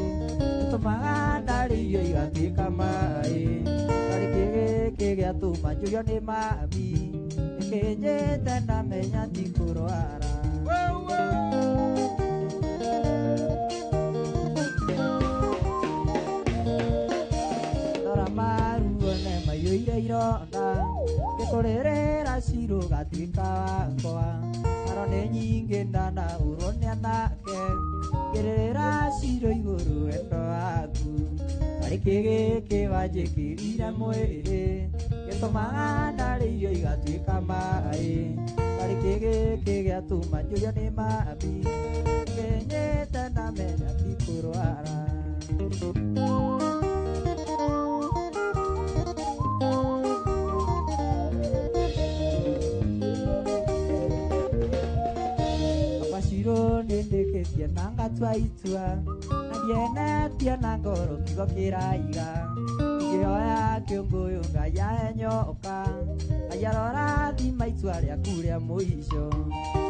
gĩtũmaga ndarĩirio igatuĩka maĩ karĩ kĩgĩkĩ gĩatũma njũrio nĩ mami kĩnjĩte ndamenya ti kũrwara ironda gĩkũrĩrĩra ciro gatuĩka wakwa aro nĩ nyingĩ ndanaurwo nĩ anake ngĩrĩrĩra ciro igũrũ wendo waku karĩ kĩgĩkĩ wanjĩkĩrire mwĩrĩ gĩtũmaga ndarĩirio igatuĩka maĩ karĩ kĩgĩkĩ gĩatũma njũrio nĩ mami kĩnyĩte ndamenya ti kũrwara nĩndĩkĩtie na ngatua itua na ndienetie na ngoro kiugo kĩraiga ngĩoya kĩũngũyũ Ngai ahe nyoka Ngai arora thima itua rĩaku rĩa mũico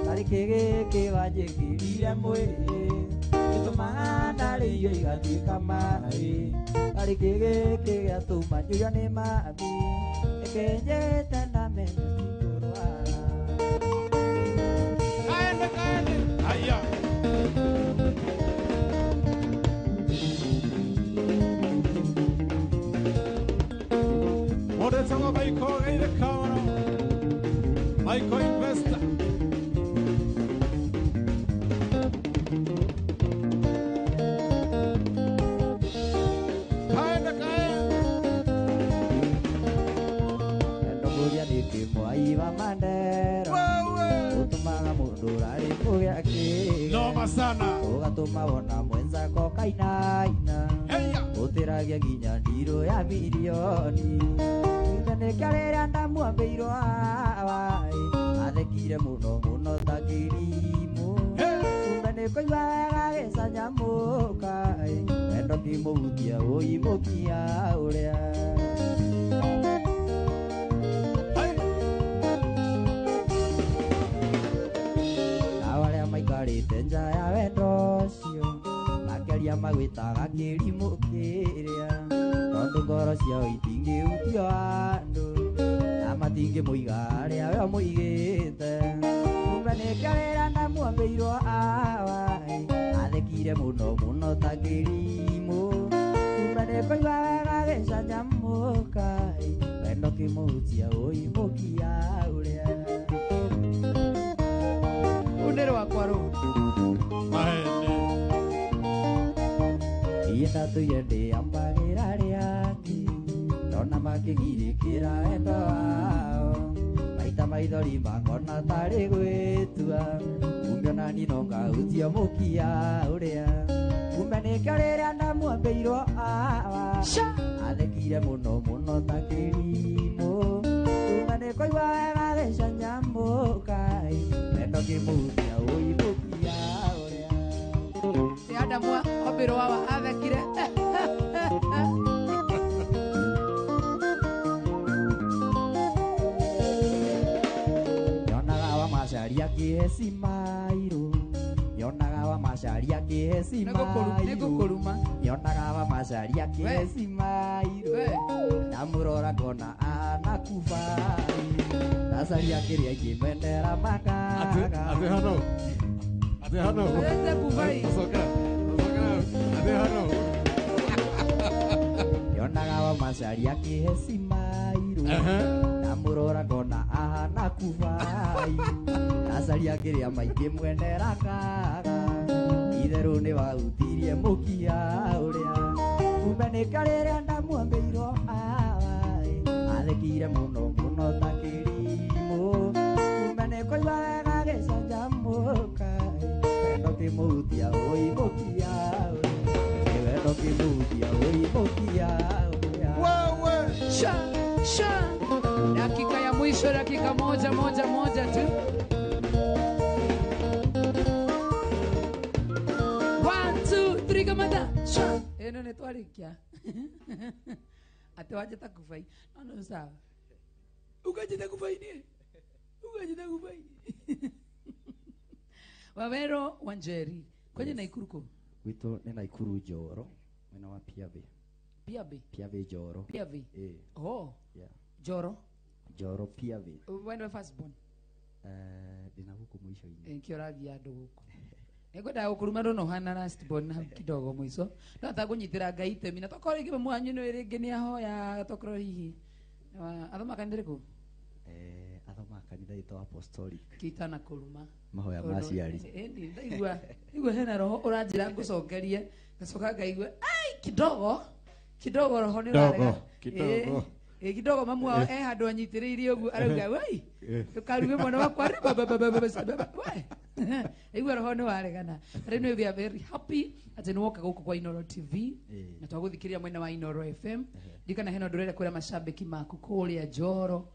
karĩ kĩgĩkĩ wanjĩkĩrire mwĩrĩ gĩtũmaga ndarĩirio igatuĩka maĩ karĩ kĩgĩkĩ gĩatũma njũrio nĩ mami kĩnjĩte ndamenya ti kũrwara Aya Mundu wetagwo Michael geithika muno Michael Investor Iva Mandero utumaga mundu rari kugea ki noma sana ugatuma wona mwenzako kainaina utiragia nginya ndiro ya milioni nĩkĩarĩrĩa ndamwambĩirwo awai athekire mũno mũno ta kĩrimũ kumbe nĩkũigua wega gĩcanjamũka wendo kĩmũhutia ũimũkia ũrĩa maikarĩte nja ya wendo ũcio makĩria magwĩtaga kĩrimũ kĩrĩa tondũ ngoro ciao itingĩhutio andũ na matingĩmũiga harĩa we mũigĩte kumbe nĩkĩarĩra ndamwambĩirwo awai athekire mũno mũno ta kĩrimũ kumbe nĩkũigua wega gĩcanjamũka wendo kĩmũhutia ũimũkia ũrĩa Undero akwaro mahende ithatũ yende ambagira rĩaki ndona makĩgirĩkĩra wendo wao Ngaita maithori makona tarĩ gwĩtua kumbe ona niĩ no ngahutia mũkia ũrĩa kumbe nĩkĩo rĩrĩa ndamuambĩirwo athekire mũno mũno ta kĩrimũ kumbe nĩkũigua wega theca nyamũka wendo kĩmũhutia ũimũkia ũrĩa Adamu ombĩrwo wa athekire Macharia kihesi mairu Yonaga wa macharia kihesi mairu Yonaga wa macharia kihesi mairu Namurora kona anakufai Nasaria kiria ikimendera makaga Ate hano Ate kufai Soka Ate hano Yonaga wa macharia kihesi mairu Namurora kona anakufai Nasaria kiria maingĩ mwenera kaga Itherũ nĩ wahutirie mũkia ũrĩa Kumbe nĩkĩo rĩrĩa ndamuambĩirwo athekire mũno mũno ta kĩrimũ Kumbe nĩkũigua wega gĩcanjamũka Wendo kĩmũhutia ũimũkia ũrĩa Wendo kĩmũhutia ũimũkia ũrĩa Sha dakika ya mwisho, dakika moja tu. 1, 2, 3 kamata. Sha eno ne twarikia ate wajeta kufai no sawa ukajeta kufai Wawero Wanjeri kwenye Naikuruko Wito ni Naikuru Njoro mwena wa Piave Njoro Piave oh yeah Njoro Piave when we first born dina huko mwisho ini Kiorathi andu huko Egoda ukuruma no hana last born na kidogo mwiso no atakunyitira Ngai itemi na tokore kibe mwanyu no iringi ni ahoya tokoro hihi athoma kandiriko athoma kanitha ito apostolic kitana kuruma mahoya maciari endi ndaigua hena roho uranjira ngucokerie ngacoka ngaigua ai kidogo roho ni urarega kidogo mamu handu anyitiriirie uguo arauga wai tukaruge mwana wakwa we igua roho ni waregana rĩu we are very happy ati ni woka guku kwa Inoro TV na twaguthikiria mwena wa Inoro FM ndikana heno ndurere kwira mashabiki maku kuria Njoro